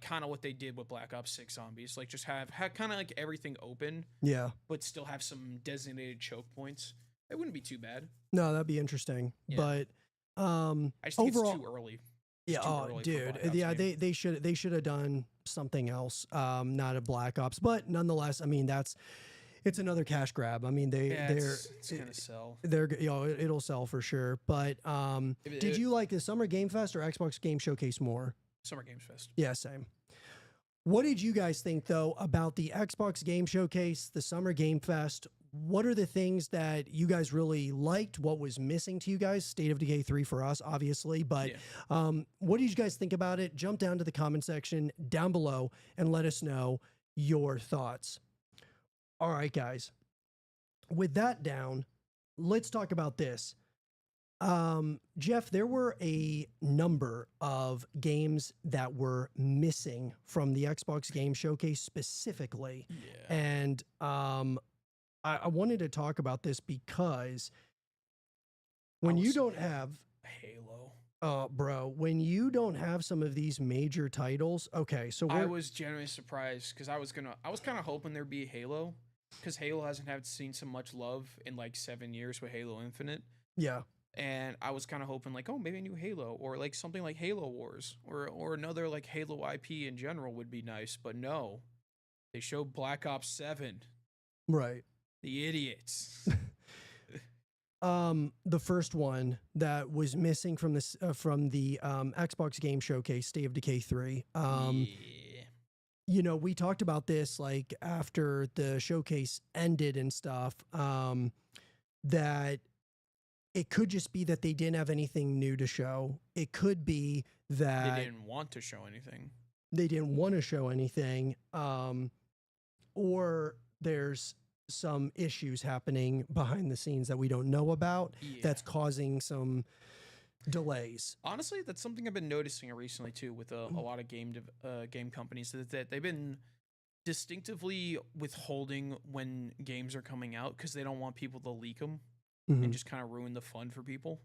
kind of what they did with Black Ops 6 zombies. Like just have kind of like everything open, Yeah. but still have some designated choke points. It wouldn't be too bad. No, that'd be interesting. Yeah. But I just think overall, it's too early. yeah, too oh, early for dude, Black Ops yeah, game. they should have done something else, not a Black Ops, but nonetheless, I mean it's another cash grab. I mean Yeah, they're it's gonna sell. they're it'll sell for sure. But did you like the Summer Game Fest or Xbox Game Showcase more? Summer Games Fest. Yeah, same. What did you guys think though about the Xbox Game Showcase, the Summer Game Fest? What are the things that you guys really liked? What was missing to you guys? State of Decay 3 for us, obviously. But Yeah. what did you guys think about it? Jump down to the comment section down below and let us know your thoughts. All right, guys. With that down, let's talk about this. Jeff, there were a number of games that were missing from the Xbox Game Showcase specifically. Yeah. And I wanted to talk about this because when you don't have, Halo. bro, when you don't have some of these major titles, okay, so I we're, was genuinely surprised because I was kind of hoping there'd be a Halo because Halo hasn't seen so much love in like 7 years with Halo Infinite. yeah, And I was kind of hoping like, oh, maybe a new Halo or like something like Halo Wars or another like Halo IP in general would be nice. But no, they showed Black Ops 7. right. The idiots. The first one that was missing from this from the Xbox Game Showcase, State of Decay 3. Yeah. You know, we talked about this like after the showcase ended and stuff. That it could just be that they didn't have anything new to show. It could be that They didn't want to show anything. they didn't want to show anything, or there's some issues happening behind the scenes that we don't know about Yeah. that's causing some delays. Honestly, that's something I've been noticing recently too with a lot of game companies that they've been distinctively withholding when games are coming out because they don't want people to leak them Mhm. and just kind of ruin the fun for people.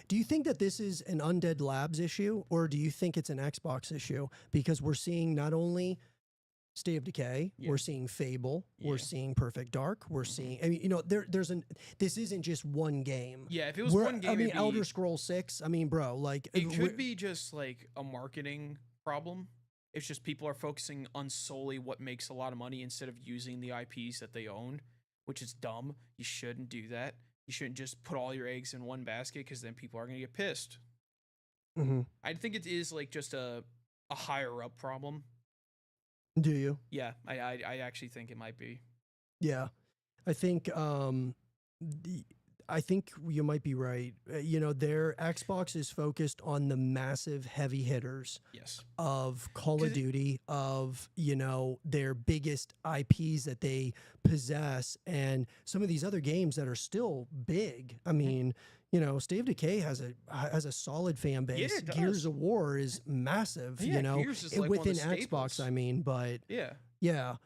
Do you think that this is an Undead Labs issue, or do you think it's an Xbox issue? Because we're seeing not only State of Decay. Yeah. We're seeing Fable. We're Yeah. seeing Perfect Dark. We're seeing. I mean, you know, this isn't just one game. Yeah, if it was one game, I mean, it'd be, Elder Scrolls 6. I mean, bro, like it could be just like a marketing problem. It's just people are focusing on solely what makes a lot of money instead of using the IPs that they own, which is dumb. You shouldn't do that. You shouldn't just put all your eggs in one basket because then people are going to get pissed. Mm-hmm. I think it is like just a higher up problem. Do you? Yeah, I actually think it might be. Yeah, I think I think you might be right. You know, their Xbox is focused on the massive heavy hitters Yes. of Call of Duty, of, you know, their biggest IPs that they possess, and some of these other games that are still big. I mean, you know, State of Decay has a solid fan base. Yeah, it does. Gears of War is massive. Yeah, you know, Gears is like one of within the Xbox. staples. I mean, but Yeah. yeah.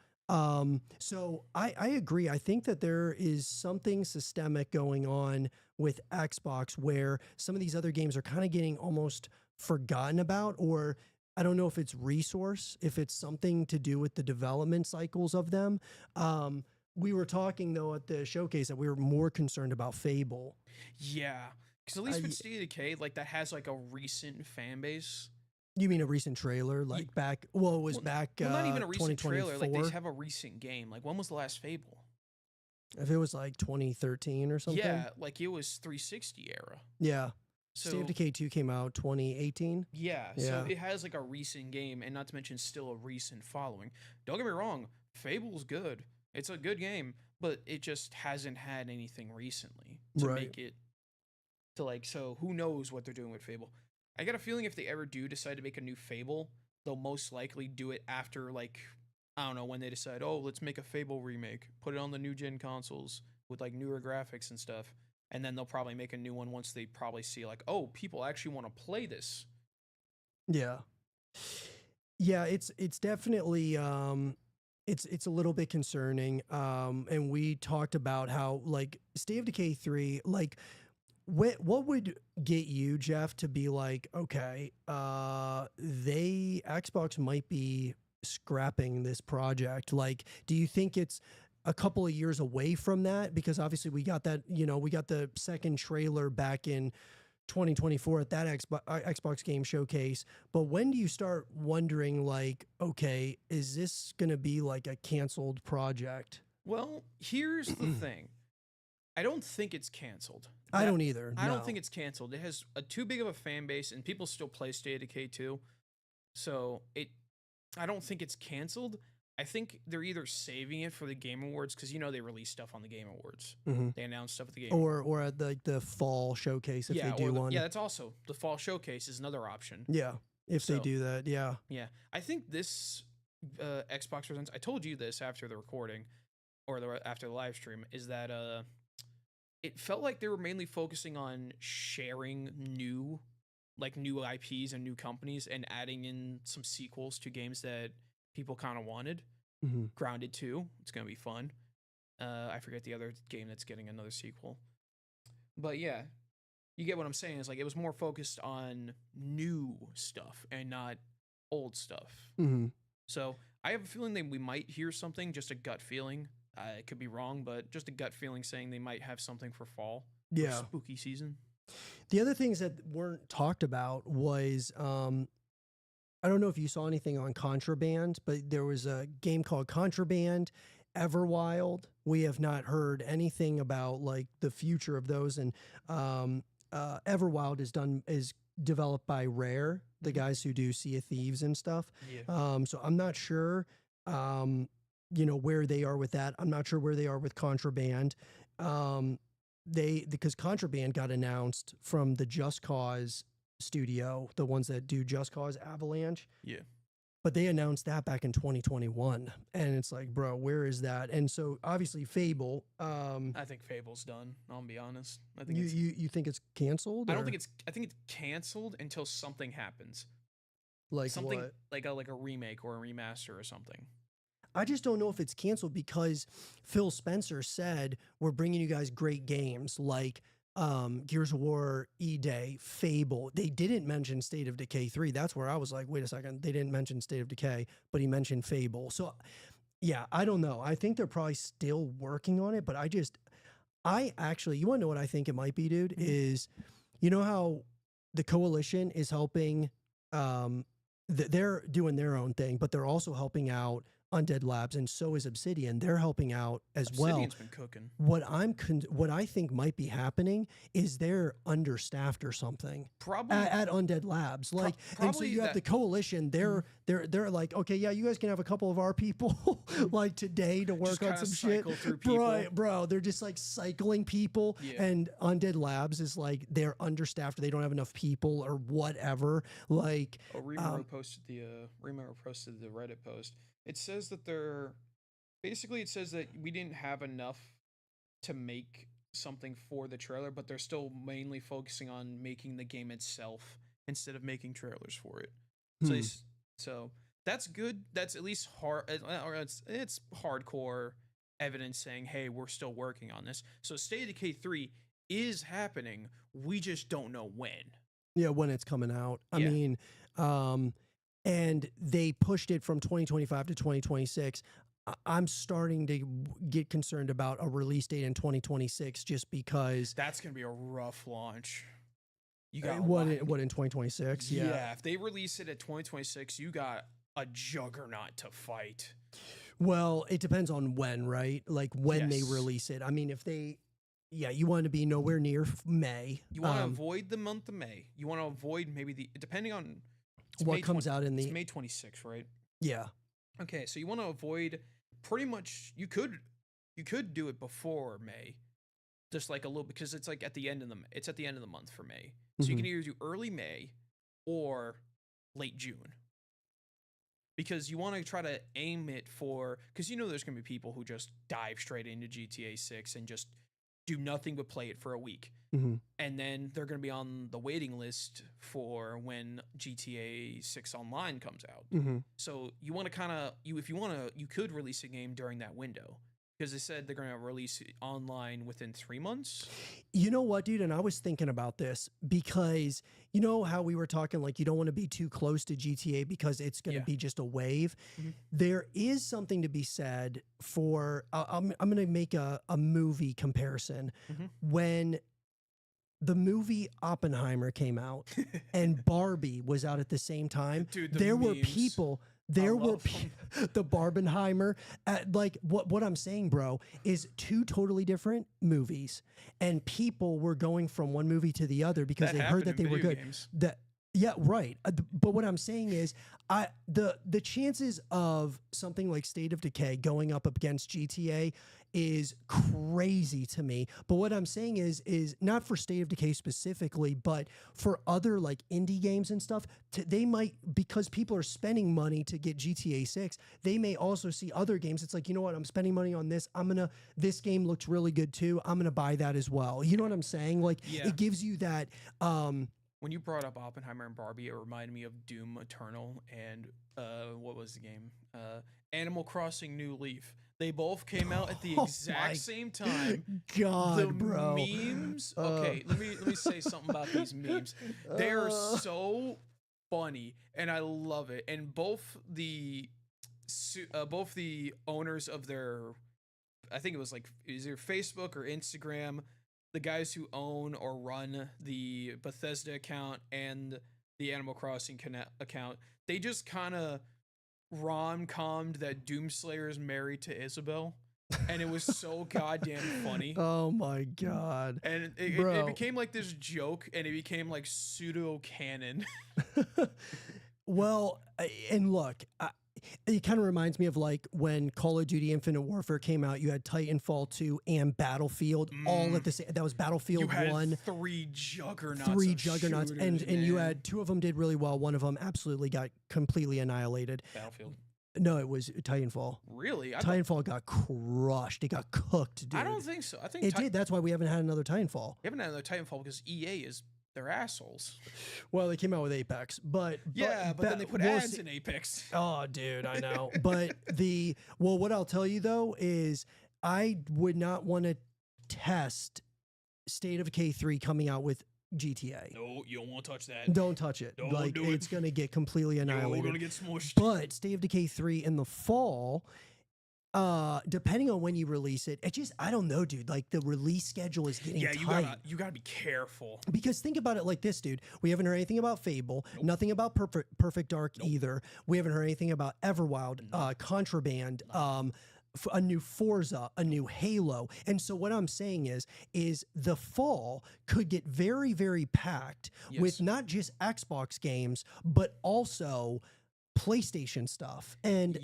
So I agree. I think that there is something systemic going on with Xbox where some of these other games are kind of getting almost forgotten about, or I don't know if it's resource, if it's something to do with the development cycles of them. We were talking though at the showcase that we were more concerned about Fable. Yeah. Because at least with State of Decay, like that has like a recent fan base. You mean a recent trailer, like back? Well, it was back. Well, not even a recent trailer. Like they 2024. have a recent game. Like when was the last Fable? If it was like 2013 or something. Yeah, like it was 360 era. Yeah. So State of Decay 2 came out 2018. yeah, Yeah. so it has like a recent game, and not to mention still a recent following. Don't get me wrong, Fable's good. It's a good game, but it just hasn't had anything recently to Right. make it to like. So who knows what they're doing with Fable? I got a feeling if they ever do decide to make a new Fable, they'll most likely do it after like, I don't know, when they decide, oh, let's make a Fable remake, put it on the new gen consoles with like newer graphics and stuff, and then they'll probably make a new one once they probably see like, oh, people actually want to play this. Yeah. Yeah, it's definitely it's a little bit concerning. And we talked about how like State of Decay 3, like what would get you, Jeff, to be like, okay, Xbox might be scrapping this project? Like, do you think it's a couple of years away from that? Because obviously we got that, you know, we got the second trailer back in 2024 at that Xbox game showcase. But when do you start wondering, like, okay, is this going to be like a canceled project? Well, here's the thing. I don't think it's canceled. I don't either. I no. don't think it's canceled. It has a too big of a fan base, and people still play State of Decay 2. So I don't think it's canceled. I think they're either saving it for the Game Awards, because you know they release stuff on the Game Awards. Mhm. They announce stuff at the Game Awards. Or at the fall showcase if Yeah, they do one. yeah, that's also the fall showcase is another option. Yeah, if they So- do that, yeah. Yeah, I think this Xbox Presents. I told you this after the recording, or after the live stream, is that it felt like they were mainly focusing on sharing new IPs and new companies and adding in some sequels to games that people kind of wanted. Mm-hmm. Grounded 2, it's gonna be fun. I forget the other game that's getting another sequel, but yeah, you get what I'm saying. Is like it was more focused on new stuff and not old stuff. Mm-hmm. So I have a feeling that we might hear something, just a gut feeling. It could be wrong, but just a gut feeling saying they might have something for fall. Yeah. Spooky season. The other things that weren't talked about was I don't know if you saw anything on Contraband, but there was a game called Contraband, Everwild. We have not heard anything about like the future of those, and Everwild is developed by Rare, the guys who do Sea of Thieves and stuff. Yeah. So I'm not sure you know, where they are with that. I'm not sure where they are with Contraband. Because Contraband got announced from the Just Cause studio, the ones that do Just Cause Avalanche. Yeah. But they announced that back in 2021. And it's like, bro, where is that? And so obviously Fable. I think Fable's done. I'll be honest. I think you think it's canceled? I don't think it's. I think it's canceled until something happens. like Something what? like a remake or a remaster or something. I just don't know if it's canceled because Phil Spencer said, we're bringing you guys great games like Gears of War, E-Day, Fable. They didn't mention State of Decay 3. That's where I was like, wait a second. They didn't mention State of Decay, but he mentioned Fable. So, yeah, I don't know. I think they're probably still working on it, but I actually, you want to know what I think it might be, dude? Is, you know how the Coalition is helping, they're doing their own thing, but they're also helping out Undead Labs, and so is Obsidian. They're helping out as Obsidian's been cooking. what I think might be happening is they're understaffed or something. Probably at Undead Labs, like, and so you have the Coalition. They're like, okay, yeah, you guys can have a couple of our people like today to work on some shit, bro. They're just like cycling people, and Undead Labs is like they're understaffed. They don't have enough people or whatever. Like, Remaro posted the Reddit post. It says that it says that we didn't have enough to make something for the trailer, but they're still mainly focusing on making the game itself instead of making trailers for it. So that's good. That's at least it's hardcore evidence saying, hey, we're still working on this. So State of Decay 3 is happening. We just don't know when. Yeah, when it's coming out. I mean, and they pushed it from 2025 to 2026. I'm starting to get concerned about a release date in 2026 just because that's going to be a rough launch. You got what in 2026? Yeah, if they release it at 2026, you got a juggernaut to fight. Well, it depends on when, right? Like when they release it. I mean, if they you want to be nowhere near May. You want to avoid the month of May. You want to avoid maybe depending on what May comes out in the... It's May 26th, right? Yeah. Okay, so you want to avoid pretty much... You could do it before May, just like a little... Because it's like at the end of the month for May. So you can either do early May or late June. Because you want to try to aim it for... Because you know there's going to be people who just dive straight into GTA 6 and just do nothing but play it for a week. And then they're going to be on the waiting list for when GTA 6 Online comes out. So you want to kind of, if you want to, you could release a game during that window. Because they said they're going to release it online within 3 months. You know what, dude? And I was thinking about this because you know how we were talking, like, you don't want to be too close to GTA because it's going to be just a wave. There is something to be said for, I'm going to make a movie comparison. When the movie Oppenheimer came out and Barbie was out at the same time, dude, there were people... There were the Barbenheimer. Like what I'm saying, bro, is two totally different movies, and people were going from one movie to the other because they heard that they were good. Yeah, right. But what I'm saying is, the chances of something like State of Decay going up against GTA is crazy to me. But what I'm saying is not for State of Decay specifically, but for other like indie games and stuff, they might, because people are spending money to get GTA 6, they may also see other games. It's like, you know what, I'm spending money on this. This game looks really good too. I'm going to buy that as well. You know what I'm saying? Like, it gives you that, when you brought up Oppenheimer and Barbie, it reminded me of Doom Eternal and what was the game? Animal Crossing New Leaf. They both came out at the exact same time. Bro. Memes. Okay, let me say something about these memes. They're so funny, and I love it. And both the owners of their, I think it was either Facebook or Instagram, the guys who own or run the Bethesda account and the Animal Crossing account, they just kind of rom-commed that Doomslayer is married to Isabel, and it was so goddamn funny. Oh my god. And it became like this joke, and it became like pseudo-canon. Well, and look, it kind of reminds me of like when Call of Duty Infinite Warfare came out. You had Titanfall 2 and Battlefield all at the same. That was Battlefield 1. Three juggernauts, and you had two of them did really well. One of them absolutely got completely annihilated. Battlefield. No, it was Titanfall. Really? Titanfall got crushed. It got cooked, dude. I don't think so. I think it did. That's why we haven't had another Titanfall. We haven't had another Titanfall because EA is. They're assholes. Well, they came out with Apex, but then they put ads in Apex. Oh, dude, I know. But what I'll tell you though is I would not want to test State of Decay 3 coming out with GTA. No, you don't want to touch that. Don't touch it. Don't like do it. it's gonna get completely annihilated. You're gonna get smushed. But State of Decay 3 in the fall, depending on when you release it, I don't know, dude. Like the release schedule is getting tight. You gotta be careful. Because think about it like this, dude. We haven't heard anything about Fable, Nope. nothing about Perfect Dark Nope. either. We haven't heard anything about Everwild, Contraband, a new Forza, a new Halo. And so what I'm saying is the fall could get very, very packed with not just Xbox games, but also PlayStation stuff. And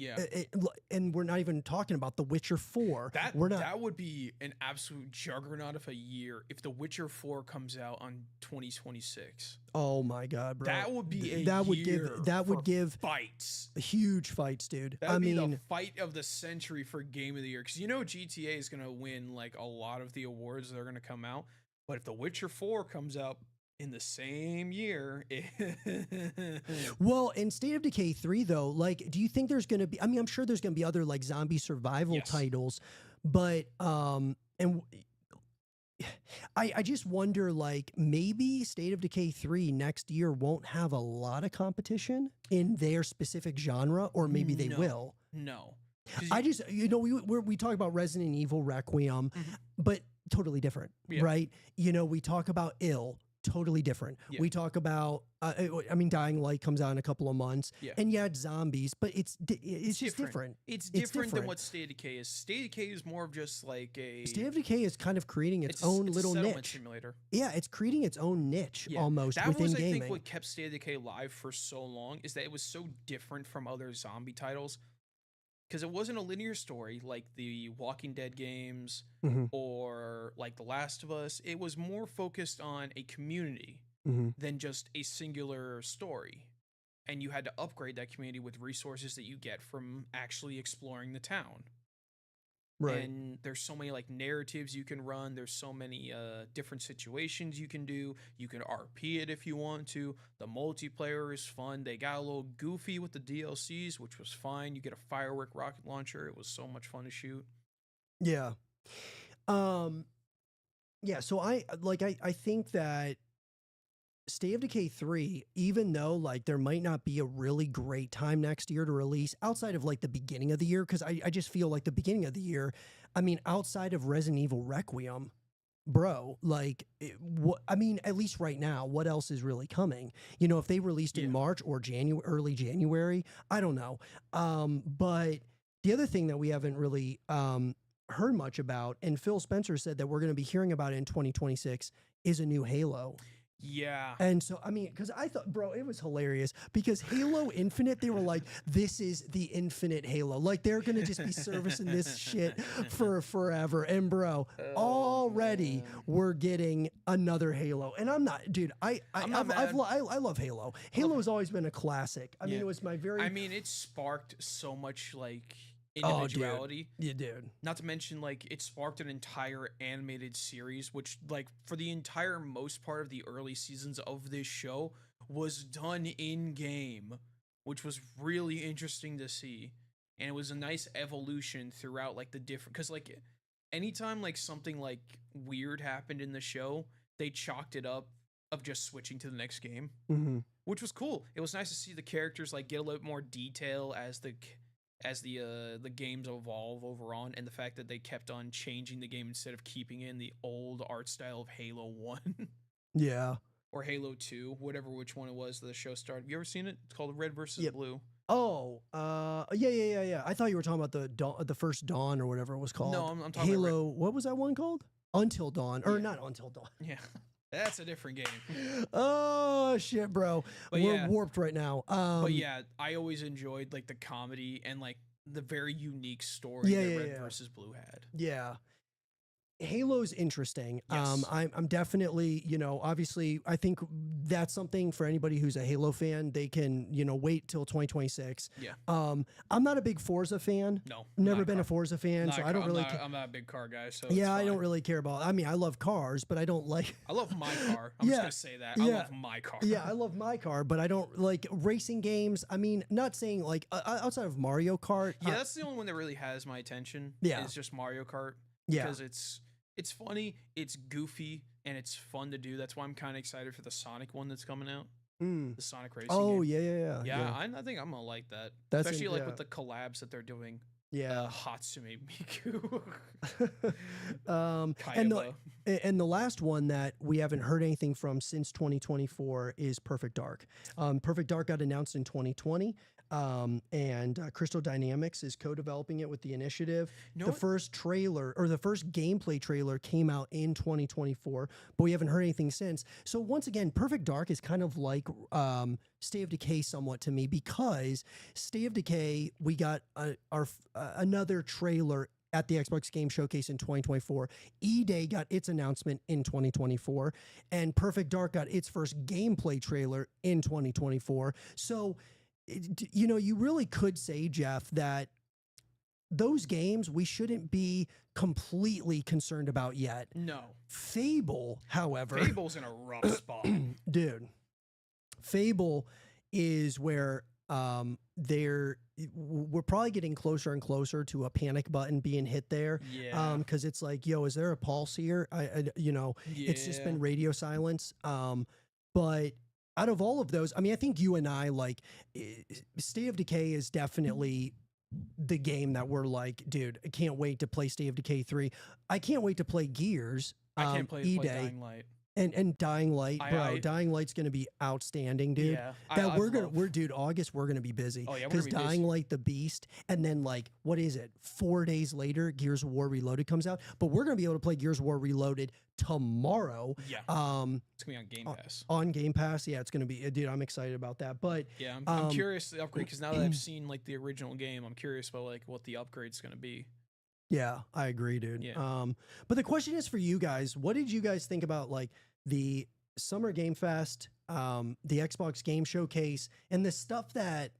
and we're not even talking about The Witcher 4. That would be an absolute juggernaut of a year if The Witcher 4 comes out on 2026. Oh my god, bro. That would be that would give fights. Huge fights, dude. That would be the fight of the century for game of the year, cuz GTA is going to win like a lot of the awards that are going to come out, but if The Witcher 4 comes out in the same year. Well, in State of Decay 3, though, like, do you think there's going to be, I mean, I'm sure there's going to be other like zombie survival titles, but, and I just wonder, like, maybe State of Decay 3 next year won't have a lot of competition in their specific genre, or maybe they will. No. I just, we talk about Resident Evil Requiem, but totally different, right? We talk about totally different. We talk about, Dying Light comes out in a couple of months, and it's zombies, but it's just different. It's different than what State of Decay is. State of Decay is more of just like a... State of Decay is kind of creating its own little niche. Simulator. Yeah, it's creating its own niche almost within gaming. I think what kept State of Decay live for so long is that it was so different from other zombie titles. Because it wasn't a linear story like the Walking Dead games or like The Last of Us. It was more focused on a community than just a singular story. And you had to upgrade that community with resources that you get from actually exploring the town. Right. And there's so many like narratives you can run. There's so many different situations you can do. You can RP it if you want to. The multiplayer is fun. They got a little goofy with the DLCs, which was fine. You get a firework rocket launcher. It was so much fun to shoot. Yeah. So I think that State of Decay 3, even though like there might not be a really great time next year to release outside of like the beginning of the year, because I just feel like the beginning of the year, I mean, outside of Resident Evil Requiem, bro, like, at least right now, what else is really coming? If they released in March or early January, I don't know. But the other thing that we haven't really heard much about, and Phil Spencer said that we're going to be hearing about it in 2026, is a new Halo. Yeah. And so, I mean, because I thought, bro, it was hilarious because Halo Infinite, they were like, this is the infinite Halo. Like, they're going to just be servicing this shit for forever. And, bro, already we're getting another Halo. And I'm not, dude, I love Halo. Halo has always been a classic. I mean, it was my very... I mean, it sparked so much, like... individuality. Dude. Not to mention, like, it sparked an entire animated series, which, like, for the entire most part of the early seasons of this show was done in game, which was really interesting to see. And it was a nice evolution throughout, like, the different, because, like, anytime, like, something, like, weird happened in the show, they chalked it up of just switching to the next game, which was cool. It was nice to see the characters, like, get a little bit more detail as the games evolve over on, and the fact that they kept on changing the game instead of keeping in the old art style of Halo 1. Yeah. Or Halo 2, which one it was the show started. Have you ever seen it? It's called Red versus Blue. Oh, yeah. I thought you were talking about the first Dawn or whatever it was called. No, I'm talking Halo, what was that one called? Until Dawn. Or not Until Dawn. Yeah. That's a different game. Oh shit, bro. We're warped right now. But yeah, I always enjoyed like the comedy and like the very unique story that Red versus Blue had. Yeah. Halo's interesting. Yes. I'm definitely, obviously I think that's something for anybody who's a Halo fan. They can, wait till 2026. Yeah. I'm not a big Forza fan. No. Never been a Forza fan, so I don't really I'm not a big car guy, so yeah, I don't really care about. I mean, I love cars, but I don't like I love my car. I'm just going to say that. I love my car. Yeah, I love my car, but I don't like racing games. I mean, not saying like outside of Mario Kart. Yeah, that's the only one that really has my attention. Yeah. It's just Mario Kart. Yeah. Because it's funny, it's goofy, and it's fun to do. That's why I'm kind of excited for the Sonic one that's coming out. Mm. The Sonic Racing Oh game. yeah. Yeah, I think I'm gonna like that. That's Especially like yeah. with the collabs that they're doing. Yeah. Hatsune Miku. And the last one that we haven't heard anything from since 2024 is Perfect Dark. Perfect Dark got announced in 2020. And Crystal Dynamics is co-developing it with the initiative. The first trailer or the first gameplay trailer came out in 2024, but we haven't heard anything since. So once again, Perfect Dark is kind of like State of Decay somewhat to me, because State of Decay, we got another trailer at the Xbox Game Showcase in 2024. E-Day got its announcement in 2024, and Perfect Dark got its first gameplay trailer in 2024. So you know, you really could say, Jeff, that those games we shouldn't be completely concerned about yet. No. Fable, however. Fable's in a rough spot. Dude. Fable is where we're probably getting closer and closer to a panic button being hit there. Yeah. Because it's like, yo, is there a pulse here? You know, it's just been radio silence. But out of all of those, I mean, I think you and I, like, State of Decay is definitely the game that we're like, dude, I can't wait to play State of Decay 3. I can't wait to play Gears. I can't play Dying Light. And Dying Light, bro. Dying Light's gonna be outstanding, dude. Yeah, dude, August we're gonna be busy. Oh yeah, because Dying Light, the Beast, and then like, what is it? 4 days later, Gears of War Reloaded comes out. But we're gonna be able to play Gears of War Reloaded tomorrow. Yeah. It's gonna be on Game Pass. On Game Pass, yeah, it's gonna be. Dude, I'm excited about that. But yeah, I'm curious to upgrade, because now that I've seen like the original game, I'm curious about like what the upgrade's gonna be. Yeah, I agree, dude. Yeah. But the question is for you guys: what did you guys think about like the Summer Game Fest, the Xbox Game Showcase, and the stuff that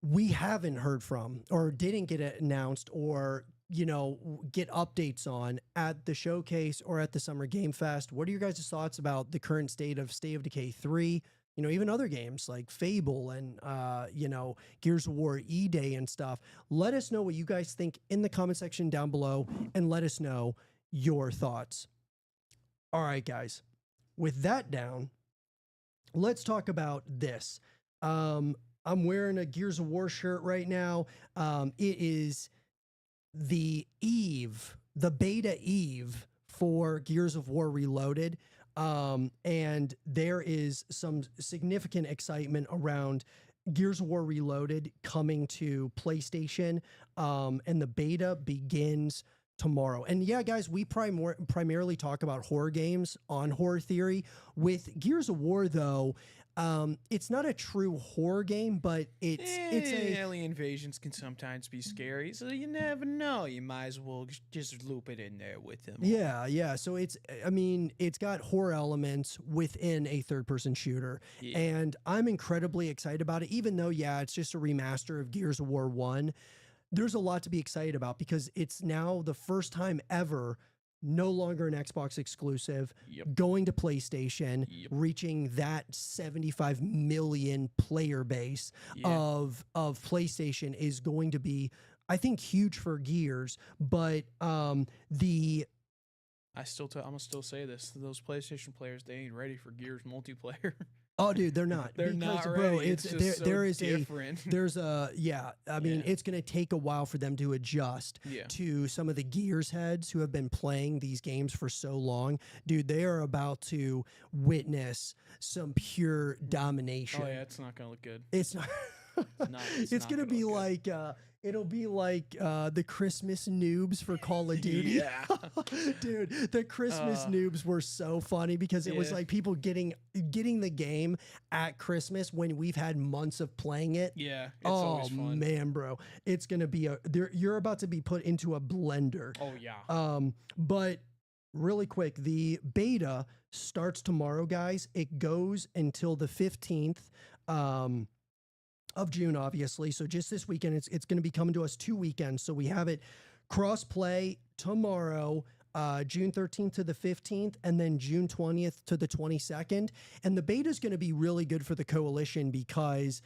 we haven't heard from or didn't get announced or, you know, get updates on at the showcase or at the Summer Game Fest? What are your guys' thoughts about the current state of Decay 3? You know, even other games like Fable and, you know, Gears of War E-Day and stuff. Let us know what you guys think in the comment section down below, and let us know your thoughts. All right, guys. With that down, let's talk about this. I'm wearing a Gears of War shirt right now. It is the beta eve for Gears of War Reloaded. And there is some significant excitement around Gears of War Reloaded coming to PlayStation. And the beta begins tomorrow. And yeah, guys, we primarily talk about horror games on Horror Theory. With Gears of War, though, it's not a true horror game, but it's alien invasions can sometimes be scary, so you never know. You might as well just loop it in there with them. Yeah. So it's got horror elements within a third-person shooter, and I'm incredibly excited about it. Even though, yeah, it's just a remaster of Gears of War 1. There's a lot to be excited about, because it's now the first time ever, no longer an Xbox exclusive, going to PlayStation, reaching that 75 million player base of PlayStation is going to be, I think, huge for Gears. But I'm gonna still say this: those PlayStation players, they ain't ready for Gears multiplayer. Oh, dude, they're not. They're not ready. Bro, it's it's going to take a while for them to adjust to some of the Gears heads who have been playing these games for so long. Dude, they are about to witness some pure domination. Oh yeah, it's not going to look good. It's not. It's going to be like it'll be like the Christmas noobs for Call of Duty. Yeah. Dude, the Christmas noobs were so funny, because it was like people getting the game at Christmas when we've had months of playing it. Yeah, it's always fun. Man, bro. It's going to be you're about to be put into a blender. Oh yeah. But really quick, the beta starts tomorrow, guys. It goes until the 15th. Of June, obviously. So just this weekend, it's going to be coming to us 2 weekends. So we have it cross play tomorrow, June 13th to the 15th, and then June 20th to the 22nd. And the beta is going to be really good for the Coalition, because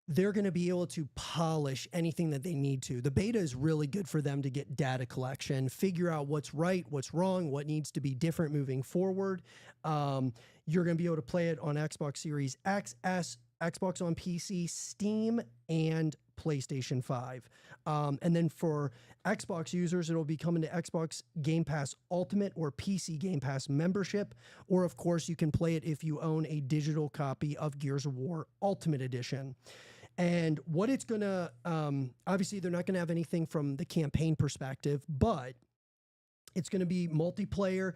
they're going to be able to polish anything that they need to. The beta is really good for them to get data collection, figure out what's right, what's wrong, what needs to be different moving forward. You're going to be able to play it on Xbox Series XS, Xbox on PC, Steam, and PlayStation 5. And then for Xbox users, it'll be coming to Xbox Game Pass Ultimate or PC Game Pass membership. Or, of course, you can play it if you own a digital copy of Gears of War Ultimate Edition. And what it's going to, obviously, they're not going to have anything from the campaign perspective, but it's going to be multiplayer.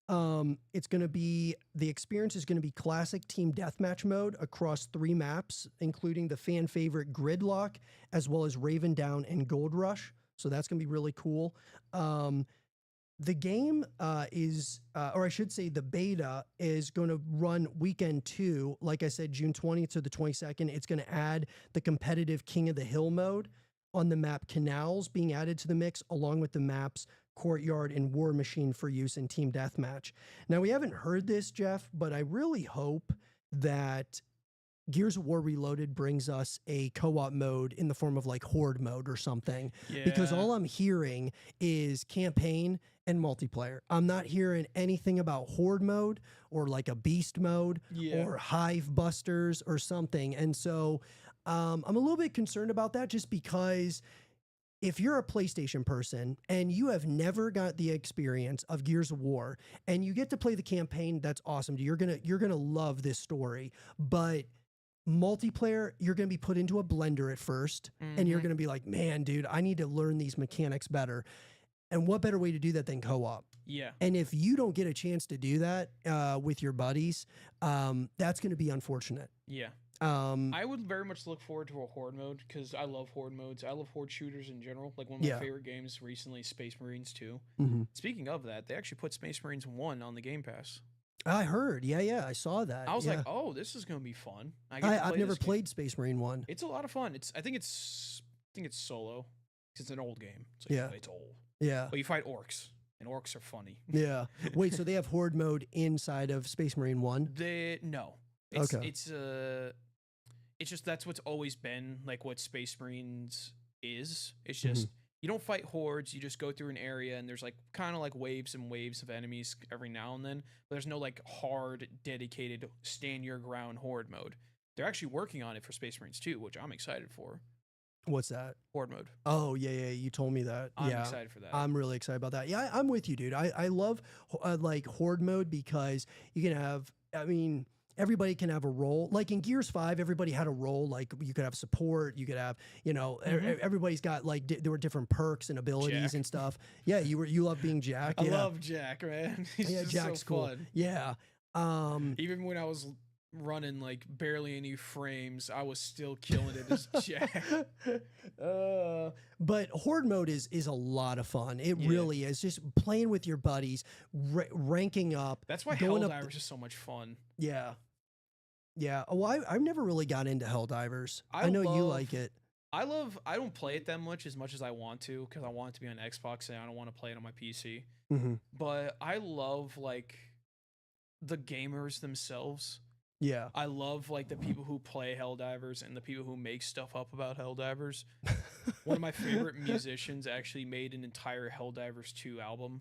It's going to be, the experience is going to be classic team deathmatch mode across 3 maps, including the fan favorite Gridlock, as well as Raven Down and Gold Rush. So that's going to be really cool. The game is, or I should say the beta is going to run weekend 2. Like I said, June 20th to the 22nd. It's going to add the competitive King of the Hill mode on the map Canals being added to the mix, along with the maps Courtyard and War Machine for use in Team Deathmatch. Now, we haven't heard this, Jeff, but I really hope that Gears of War Reloaded brings us a co-op mode in the form of like Horde mode or something. Yeah. Because all I'm hearing is campaign and multiplayer. I'm not hearing anything about Horde mode or like a Beast mode or Hive Busters or something. And so I'm a little bit concerned about that, just because if you're a PlayStation person and you have never got the experience of Gears of War and you get to play the campaign, that's awesome. You're gonna love this story. But multiplayer, you're going to be put into a blender at first, and you're going to be like, man, dude, I need to learn these mechanics better. And what better way to do that than co-op? Yeah. And if you don't get a chance to do that with your buddies, that's going to be unfortunate. Yeah. I would very much look forward to a Horde mode, because I love Horde modes. I love Horde shooters in general. Like, one of my favorite games recently, Space Marines 2. Speaking of that, they actually put Space Marines 1 on the Game Pass. I heard. Yeah, I saw that. I was like, oh, this is going to be fun. I've never played Space Marine 1. It's a lot of fun. I think it's solo. It's an old game. It's like, it's old. Yeah. But you fight orcs, and orcs are funny. Yeah. Wait, so they have Horde mode inside of Space Marine 1? No. It's just, that's what's always been like what Space Marines is. It's just you don't fight hordes, you just go through an area, and there's like kind of like waves and waves of enemies every now and then, but there's no like hard dedicated stand your ground horde mode. They're actually working on it for Space Marines 2, which I'm excited for. What's that? Horde mode. Oh, yeah, you told me that. I'm excited for that. I'm really excited about that. Yeah, I'm with you, dude. I love like horde mode, because you can have, I mean, everybody can have a role. Like in Gears 5, everybody had a role. Like, you could have support, you could have, you know, everybody's got like, there were different perks and abilities and stuff. Yeah, you love being Jack. I love Jack, man. He's just Jack's so cool. fun. Yeah. Even when I was running like barely any frames, I was still killing it as Jack. But horde mode is a lot of fun. It really is. Just playing with your buddies, ranking up. That's why Helldivers is so much fun. Yeah. Well, I've never really got into Helldivers. I know you like it. I don't play it that much as I want to, because I want it to be on Xbox and I don't want to play it on my PC. But I love like the gamers themselves. Yeah. I love like the people who play Helldivers and the people who make stuff up about Helldivers. One of my favorite musicians actually made an entire Helldivers 2 album.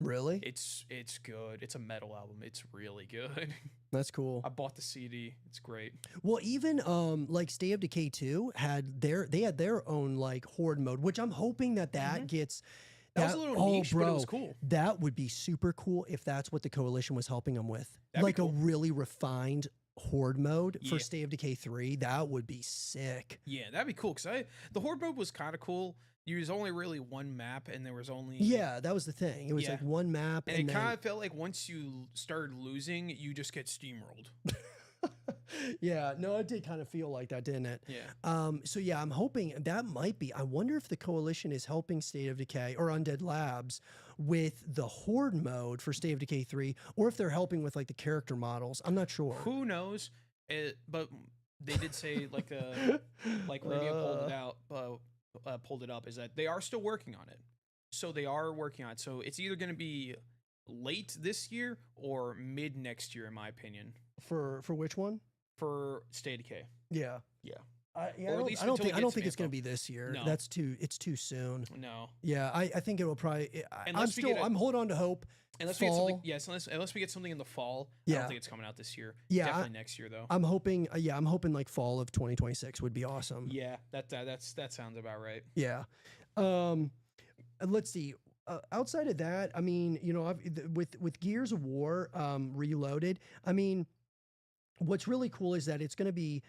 Really? It's good. It's a metal album. It's really good. That's cool. I bought the CD. It's great. Well, even like State of Decay 2 had their own like horde mode, which I'm hoping that gets. That was a little niche, but it was cool. That would be super cool if that's what the Coalition was helping them with. That'd like be cool. A really refined horde mode for State of Decay 3. That would be sick. Yeah, that'd be cool, because the horde mode was kind of cool. There was only really one map, and there was only... Yeah, that was the thing. It was like one map. And it kind of felt like once you started losing, you just get steamrolled. Yeah, no, it did kind of feel like that, didn't it? Yeah. So yeah, I'm hoping that might be. I wonder if the Coalition is helping State of Decay or Undead Labs with the horde mode for State of Decay 3, or if they're helping with like the character models. I'm not sure. Who knows? But they did say like Radio pulled it up, is that they are still working on it. So they are working on it. So it's either going to be late this year or mid next year, in my opinion. For which one? For State of Decay. Yeah. Yeah. Yeah, Or at least I don't until we think get some it's going to info. be this year. No. It's too soon. No. Yeah, I think it will probably. Unless we get I'm holding on to hope. Unless we get something, Fall. yes. Unless we get something in the fall, I Yeah. don't think it's coming out this year. Yeah, Definitely next year though. I'm hoping. I'm hoping like fall of 2026 would be awesome. Yeah, that sounds about right. Yeah. Let's see. Outside of that, I mean, you know, with Gears of War Reloaded, I mean, what's really cool is that it's going to be.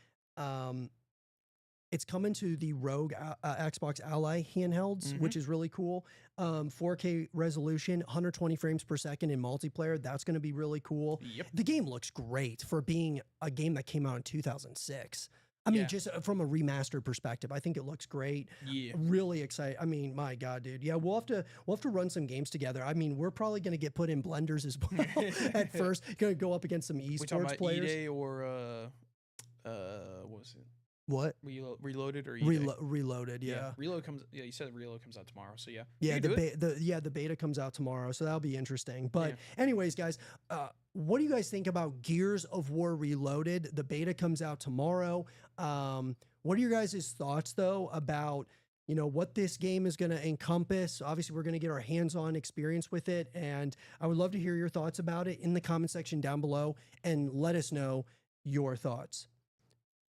It's coming to the Rogue Xbox Ally handhelds, which is really cool. 4K resolution, 120 frames per second in multiplayer. That's going to be really cool. Yep. The game looks great for being a game that came out in 2006. I mean, just from a remastered perspective, I think it looks great. Yeah. Really excited. I mean, my God, dude. Yeah, we'll have to run some games together. I mean, we're probably going to get put in blenders as well at first. Going to go up against some esports players. E-Day or what was it? What? Reloaded or E-Day? Reloaded, yeah. Reload comes. Yeah, you said Reload comes out tomorrow, so yeah. Yeah, the beta comes out tomorrow, so that'll be interesting. But anyways, guys, what do you guys think about Gears of War Reloaded? The beta comes out tomorrow. What are your guys' thoughts though about, you know, what this game is going to encompass? Obviously, we're going to get our hands-on experience with it, and I would love to hear your thoughts about it in the comment section down below, and let us know your thoughts.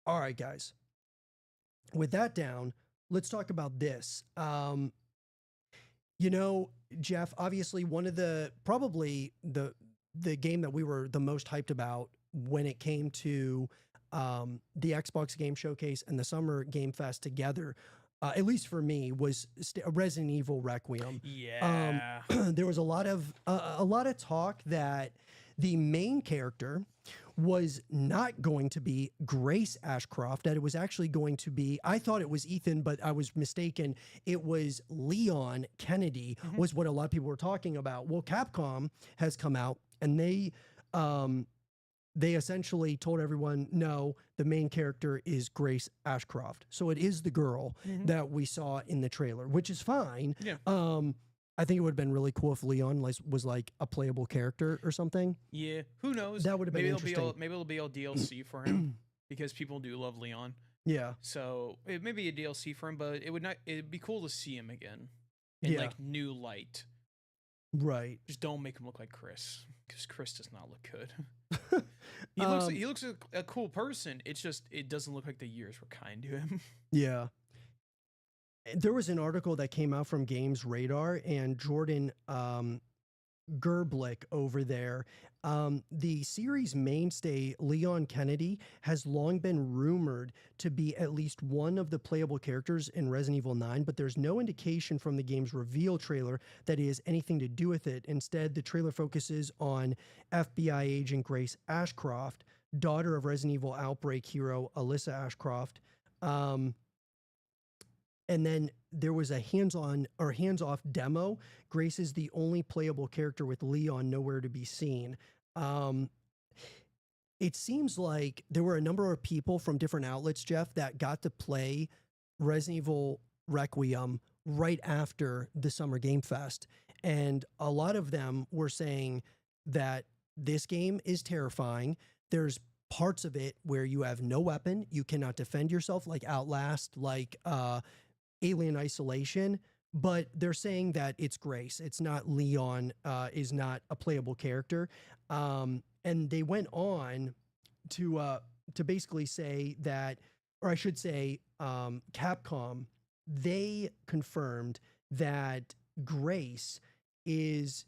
All right, guys. With that down, let's talk about this. You know, Jeff, obviously one of probably the game that we were the most hyped about when it came to the Xbox Game Showcase and the Summer Game Fest together, at least for me, was Resident Evil Requiem. Yeah. There was a lot of talk that the main character was not going to be Grace Ashcroft, that it was actually going to be, I thought it was Ethan, but I was mistaken. It was Leon Kennedy was what a lot of people were talking about. Well, Capcom has come out and they essentially told everyone, no, the main character is Grace Ashcroft. So it is the girl that we saw in the trailer, which is fine. Yeah. I think it would have been really cool if Leon was like a playable character or something. Yeah, who knows? That would have been interesting. Maybe it'll be a DLC for him because people do love Leon. Yeah. So it may be a DLC for him, but it'd be cool to see him again in like new light. Right. Just don't make him look like Chris, because Chris does not look good. He looks like a cool person. It's just it doesn't look like the years were kind to him. Yeah. There was an article that came out from Games Radar, and Jordan Gerblick over there, the series mainstay Leon Kennedy has long been rumored to be at least one of the playable characters in Resident Evil 9, but there's no indication from the game's reveal trailer that it has anything to do with it. Instead, the trailer focuses on FBI agent Grace Ashcroft, daughter of Resident Evil Outbreak hero Alyssa Ashcroft. And then there was a hands-off demo. Grace is the only playable character with Leon nowhere to be seen. It seems like there were a number of people from different outlets, Jeff, that got to play Resident Evil Requiem right after the Summer Game Fest. And a lot of them were saying that this game is terrifying. There's parts of it where you have no weapon. You cannot defend yourself, like Outlast, like Alien Isolation, but they're saying that it's Grace. It's not Leon, is not a playable character. And they went on to basically say that, or I should say, Capcom, they confirmed that Grace is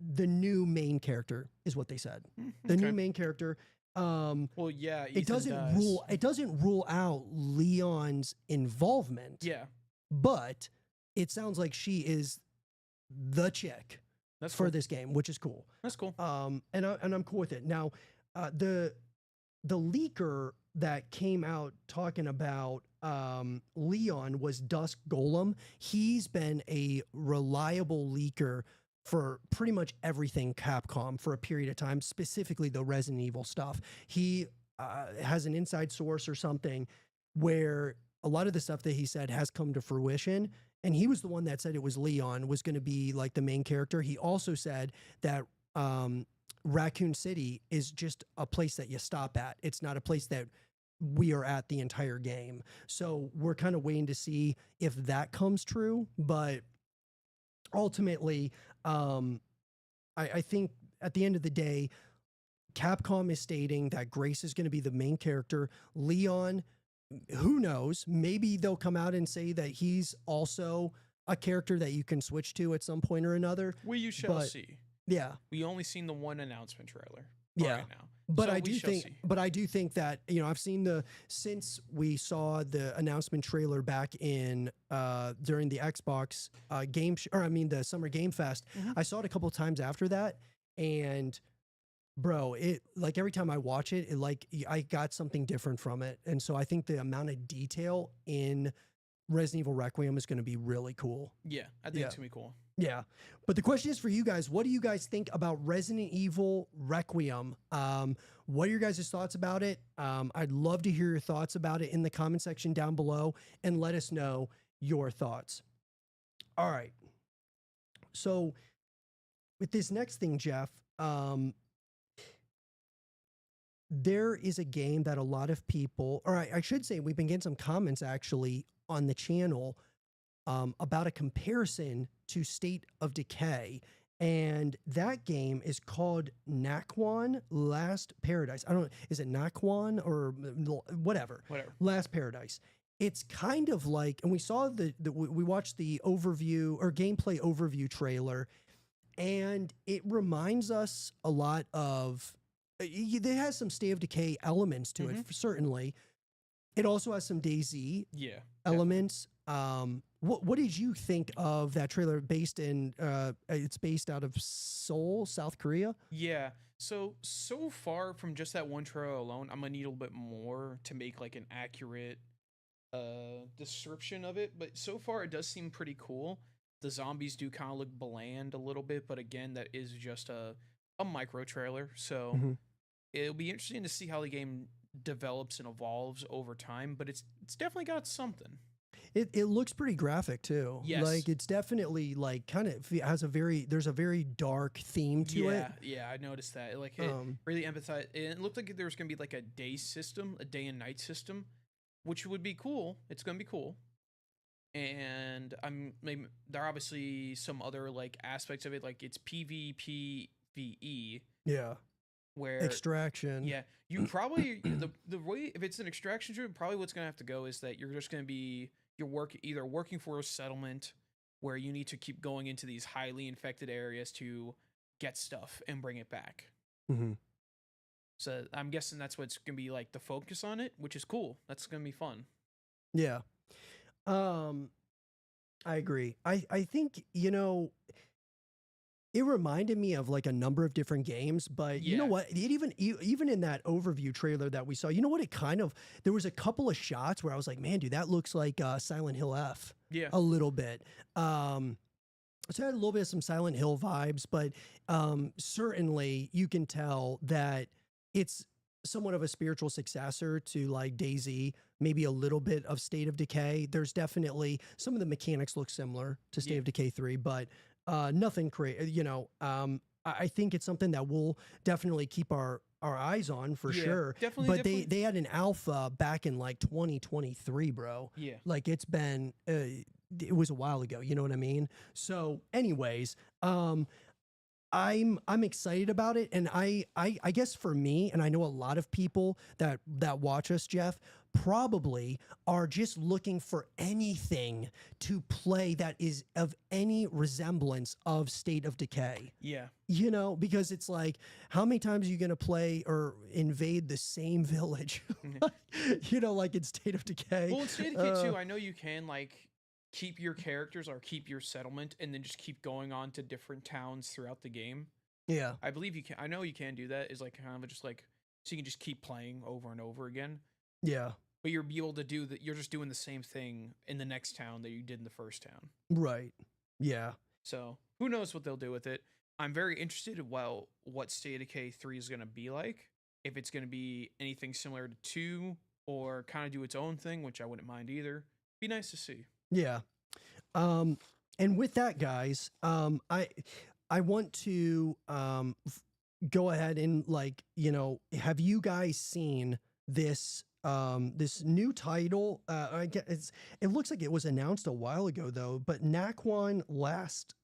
the new main character, is what they said. The new main character. Well, yeah, it doesn't rule out Leon's involvement. Yeah, but it sounds like she is the chick for this game, which is cool. That's cool. And I'm cool with it. Now, the leaker that came out talking about Leon was Dusk Golem. He's been a reliable leaker for pretty much everything Capcom for a period of time, specifically the Resident Evil stuff. He has an inside source or something where a lot of the stuff that he said has come to fruition. And he was the one that said it was Leon was going to be like the main character. He also said that Raccoon City is just a place that you stop at. It's not a place that we are at the entire game. So we're kind of waiting to see if that comes true. But ultimately, I think at the end of the day, Capcom is stating that Grace is going to be the main character. Leon, who knows? Maybe they'll come out and say that he's also a character that you can switch to at some point or another. You shall see. Yeah. We only seen the one announcement trailer. Yeah. Right now. But So I we do shall think, see. but I do think that, you know, I've seen since we saw the announcement trailer back in during the Xbox the Summer Game Fest, I saw it a couple of times after that, and bro, it like every time I watch it, I got something different from it, and so I think the amount of detail in Resident Evil Requiem is going to be really cool. Yeah, I think it's gonna be cool. Yeah. But the question is for you guys, what do you guys think about Resident Evil Requiem? What are your guys' thoughts about it? I'd love to hear your thoughts about it in the comment section down below and let us know your thoughts. All right. So with this next thing, Jeff, there is a game that a lot of people, or I should say we've been getting some comments actually on the channel about a comparison to State of Decay. And that game is called Naquan Last Paradise. I don't know, is it Naquan or whatever? Whatever. Last Paradise. It's kind of like, and we saw we watched the overview or gameplay overview trailer, and it reminds us a lot of, it has some State of Decay elements to it, certainly. It also has some DayZ elements. What did you think of that trailer? It's based out of Seoul, South Korea. Yeah. So far from just that one trailer alone, I'm gonna need a little bit more to make like an accurate description of it. But so far, it does seem pretty cool. The zombies do kind of look bland a little bit, but again, that is just a micro trailer. So it'll be interesting to see how the game develops and evolves over time. But it's definitely got something. It looks pretty graphic too. Yes. Like it's definitely like kind of has there's a very dark theme to it. Yeah, I noticed that. Like it really empathized. It looked like there was gonna be like a day system, a day and night system, which would be cool. It's gonna be cool. And there are obviously some other like aspects of it, like it's PvPvE. Yeah. Where extraction. Yeah, you probably the way if it's an extraction shoot, probably what's gonna have to go is that you're just gonna be either working for a settlement where you need to keep going into these highly infected areas to get stuff and bring it back. So I'm guessing that's what's gonna be like the focus on it, which is cool. That's gonna be fun. Yeah. I agree. I think, you know, it reminded me of like a number of different games, but you know what? It even in that overview trailer that we saw, you know what? There was a couple of shots where I was like, man, dude, that looks like Silent Hill F. Yeah. A little bit. So it had a little bit of some Silent Hill vibes, but certainly you can tell that it's somewhat of a spiritual successor to like DayZ, maybe a little bit of State of Decay. There's definitely some of the mechanics look similar to State of Decay 3, but nothing crazy, you know. I think it's something that we'll definitely keep our eyes on for sure. Definitely. But they had an alpha back in like 2023, bro. Yeah. Like it's been it was a while ago, you know what I mean? So anyways, I'm excited about it, and I guess for me, and I know a lot of people that watch us, Jeff, probably are just looking for anything to play that is of any resemblance of State of Decay. Yeah. You know, because it's like, how many times are you going to play or invade the same village? You know, like in State of Decay. Well, in State of Decay 2, I know you can like keep your characters or keep your settlement and then just keep going on to different towns throughout the game. Yeah. I believe you can. I know you can do that. Is like kind of just like, so you can just keep playing over and over again. Yeah. But you're able to do that. You're just doing the same thing in the next town that you did in the first town. Right. Yeah. So who knows what they'll do with it. I'm very interested in what State of Decay 3 is going to be like. If it's going to be anything similar to 2 or kind of do its own thing, which I wouldn't mind either. Be nice to see. Yeah. And with that, guys, I want to go ahead and like, you know, have you guys seen this this new title. It looks like it was announced a while ago though, but Naquan Last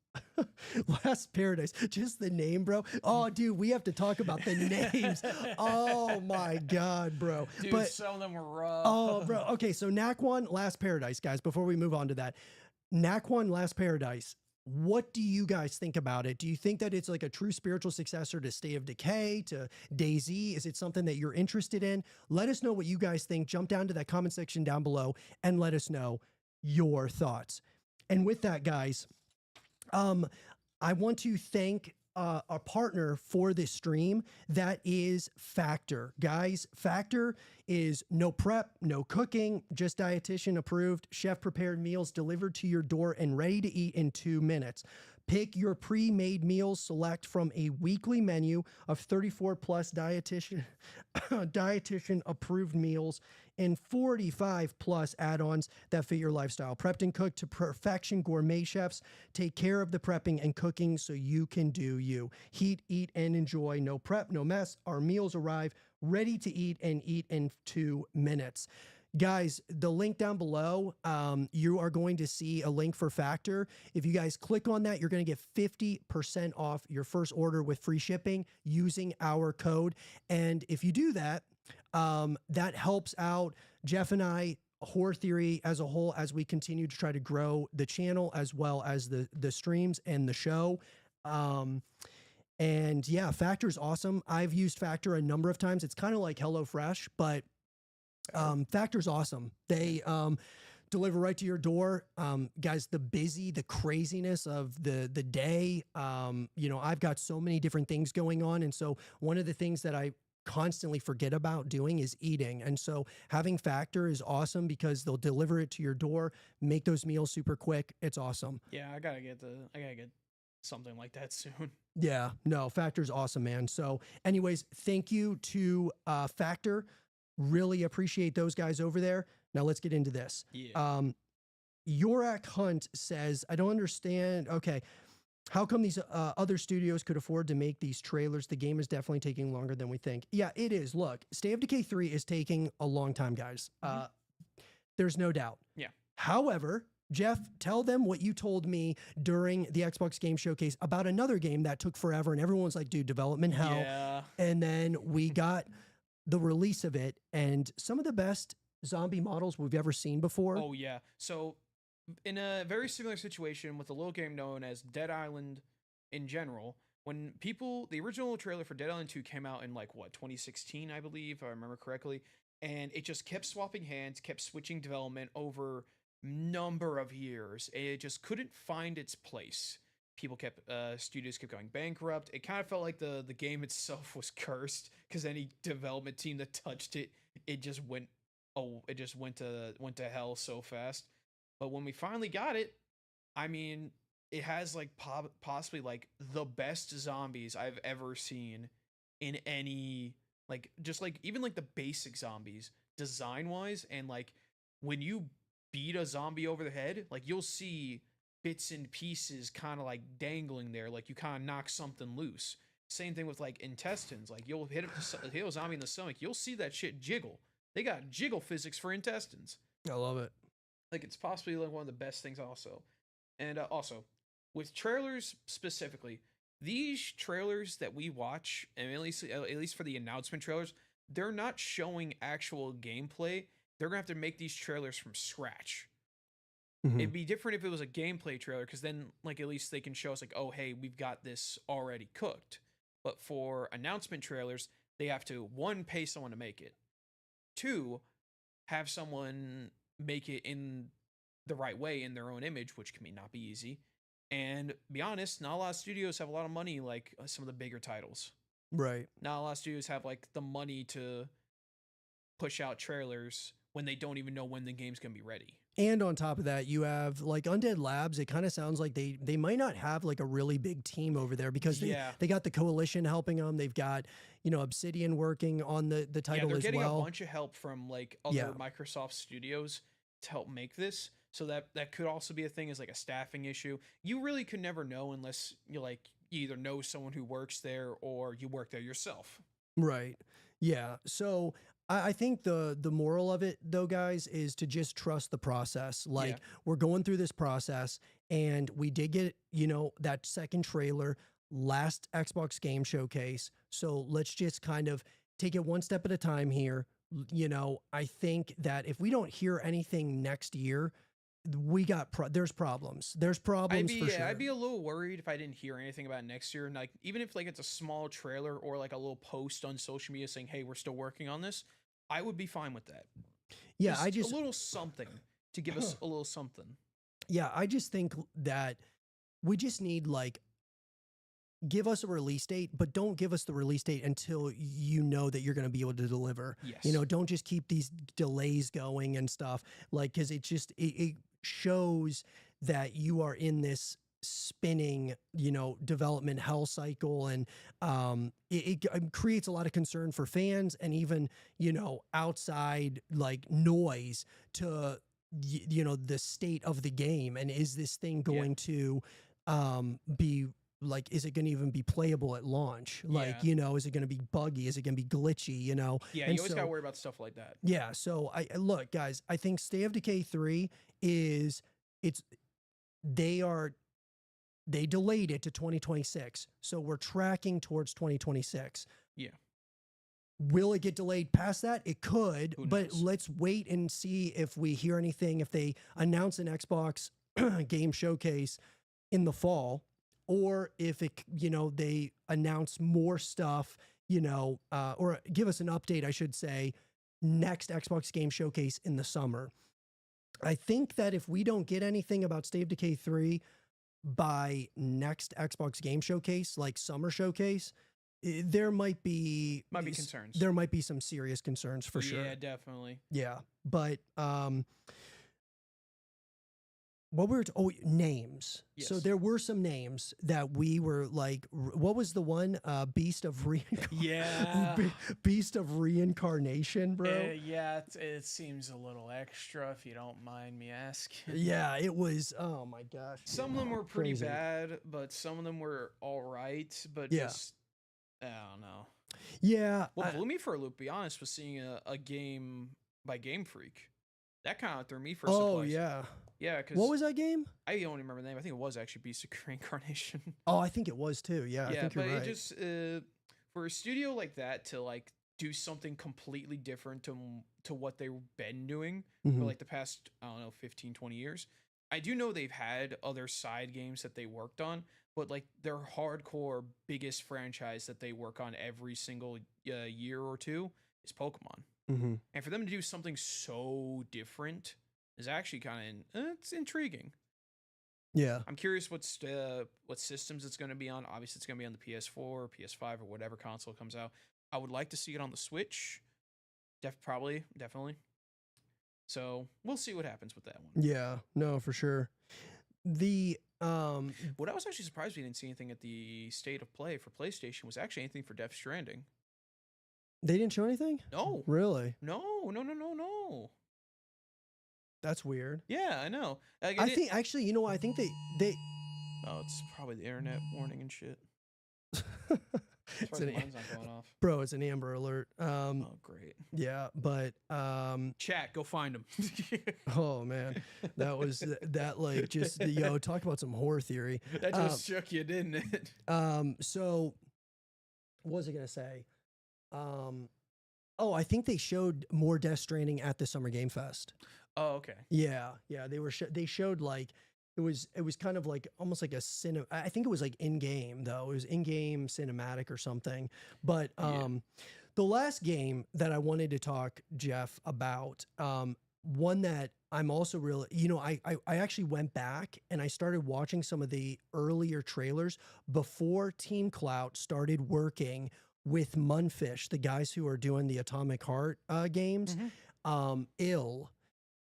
Last Paradise. Just the name, bro. Oh, dude, we have to talk about the names. Oh my god, bro. Dude, but some of them were rough. oh, bro. Okay, so Naquan Last Paradise, guys. Before we move on to that, Naquan Last Paradise. What do you guys think about it? Do you think that it's like a true spiritual successor to State of Decay, to DayZ? Is it something that you're interested in? Let us know what you guys think. Jump down to that comment section down below and let us know your thoughts. And with that, guys, I want to thank our partner for this stream. That is Factor. Guys, Factor is no prep, no cooking, just dietitian approved, chef prepared meals delivered to your door and ready to eat in 2 minutes. Pick your pre-made meals, select from a weekly menu of 34 plus dietitian approved meals and 45 plus add-ons that fit your lifestyle. Prepped and cooked to perfection, gourmet chefs take care of the prepping and cooking so you can do you. Heat, eat, and enjoy. No prep, no mess. Our meals arrive ready to eat and eat in 2 minutes. Guys, the link down below, you are going to see a link for Factor. If you guys click on that, you're going to get 50% off your first order with free shipping using our code. And if you do that, that helps out Jeff and I, Horror Theory as a whole, as we continue to try to grow the channel as well as the streams and the show. And yeah, Factor is awesome. I've used Factor a number of times. It's kind of like HelloFresh, but Factor's awesome. They deliver right to your door. Guys, the craziness of the day, you know, I've got so many different things going on. And so one of the things that I constantly forget about doing is eating. And so having Factor is awesome because they'll deliver it to your door, make those meals super quick. It's awesome. Yeah, I gotta get something like that soon. Yeah, no, Factor's awesome, man. So anyways, thank you to Factor. Really appreciate those guys over there. Now let's get into this. Yeah. Yorak Hunt says, I don't understand. Okay. How come these other studios could afford to make these trailers? The game is definitely taking longer than we think. Yeah, it is. Look, State of Decay 3 is taking a long time, guys. There's no doubt. Yeah. However, Jeff, tell them what you told me during the Xbox Game Showcase about another game that took forever, and everyone's like, dude, development hell. Yeah. And then we got the release of it and some of the best zombie models we've ever seen before. Oh, yeah. So in a very similar situation with a little game known as Dead Island in general, when the original trailer for Dead Island 2 came out in 2016, I believe, if I remember correctly, and it just kept swapping hands, kept switching development over number of years. It just couldn't find its place. Studios kept going bankrupt. It kind of felt like the game itself was cursed because any development team that touched it, it just went to hell so fast. But when we finally got it, I mean, it has possibly the best zombies I've ever seen in any even the basic zombies design wise, and when you beat a zombie over the head, you'll see bits and pieces kind of dangling there, you kind of knock something loose. Same thing with intestines. You'll hit a zombie in the stomach, you'll see that shit jiggle. They got jiggle physics for intestines. I love it. It's possibly one of the best things also. And also with trailers specifically, these trailers that we watch, and at least for the announcement trailers, they're not showing actual gameplay. They're gonna have to make these trailers from scratch. It'd be different if it was a gameplay trailer, because then at least they can show us oh, hey, we've got this already cooked. But for announcement trailers, they have to, 1, pay someone to make it, 2, have someone make it in the right way in their own image, which can not be easy. And be honest, not a lot of studios have a lot of money like some of the bigger titles. Right. Not a lot of studios have the money to push out trailers when they don't even know when the game's gonna be ready. And on top of that, you have Undead Labs. It kind of sounds like they might not have a really big team over there, because they got the Coalition helping them. They've got, Obsidian working on the title as well. They're getting a bunch of help from other Microsoft studios to help make this. So that could also be a thing, as a staffing issue. You really could never know unless you either know someone who works there or you work there yourself. Right. Yeah. So I think the moral of it though, guys, is to just trust the process. Like Yeah. we're going through this process, and we did get, you know, that second trailer last Xbox Game Showcase. So let's just kind of take it one step at a time here. You know, I think that if we don't hear anything next year, we got there's problems. There's problems for sure. I'd be a little worried if I didn't hear anything about next year. And like, even if like it's a small trailer or like a little post on social media saying, "Hey, we're still working on this," I would be fine with that. Yeah, I just a little something to give us a little something. Yeah, I just think that we just need like give us a release date, but don't give us the release date until you know that you're going to be able to deliver. Yes. You know, don't just keep these delays going and stuff, like, because it shows that you are in this spinning, you know, development hell cycle, and it creates a lot of concern for fans and even, you know, outside like noise to you know, the state of the game, and is this thing going to be like, is it going to even be playable at launch? Like, you know, is it going to be buggy? Is it going to be glitchy? You know? Yeah, and you always got to worry about stuff like that. Yeah. So look, guys, I think State of Decay 3 is they delayed it to 2026. So we're tracking towards 2026. Yeah. Will it get delayed past that? It could, but knows? let's wait and see if we hear anything, if they announce an Xbox game showcase in the fall, or if it, you know, they announce more stuff, you know, or give us an update, I should say, next Xbox game showcase in the summer. I think that if we don't get anything about State of Decay 3 by next Xbox game showcase, like summer showcase, there might be concerns. There might be some serious concerns for sure. Yeah, definitely. Yeah, but what names? Yes. So there were some names that we were like, what was the one? Beast of Beast of Reincarnation, bro. Yeah, it seems a little extra, if you don't mind me asking. Yeah, it was. Oh my gosh. Some of them were pretty Crazy. bad, but some of them were all right. But just, I don't know. Yeah. What blew me for a loop, to be honest, was seeing a game by Game Freak. That kind of threw me for a surprise. Oh yeah. Yeah, because what was that game? I don't remember the name. I think it was actually Beast of Reincarnation. Oh, I think it was too. Yeah, I think you're right. It just for a studio like that to like do something completely different to what they've been doing for like the past, I don't know, 15, 20 years. I do know they've had other side games that they worked on, but like their hardcore biggest franchise that they work on every single year or two is Pokemon. And for them to do something so different is actually kind of it's intriguing. Yeah, I'm curious what systems it's going to be on. Obviously, it's going to be on the PS4 or PS5 or whatever console comes out. I would like to see it on the Switch. Definitely. So we'll see what happens with that one. Yeah, no, for sure. The what I was actually surprised we didn't see anything at the State of Play for PlayStation was actually anything for Death Stranding. They didn't show anything? No. Really? No. That's weird. Yeah, I know. Like, I think actually, you know what? I think they Oh, it's probably the internet warning and shit. It's the line's not going off. Bro, it's an Amber Alert. Oh, great. Yeah, but chat, go find him. Oh man, that was that like just talk about some horror theory. That just shook you, didn't it? So what was I gonna say? Oh, I think they showed more Death Stranding at the Summer Game Fest. Oh, okay. Yeah, they showed like it was kind of like almost like a I think it was like in game though. It was in game cinematic or something. But the last game that I wanted to talk, Jeff, about, one that I'm also really, I actually went back and I started watching some of the earlier trailers before Team Clout started working with Munfish, the guys who are doing the Atomic Heart games.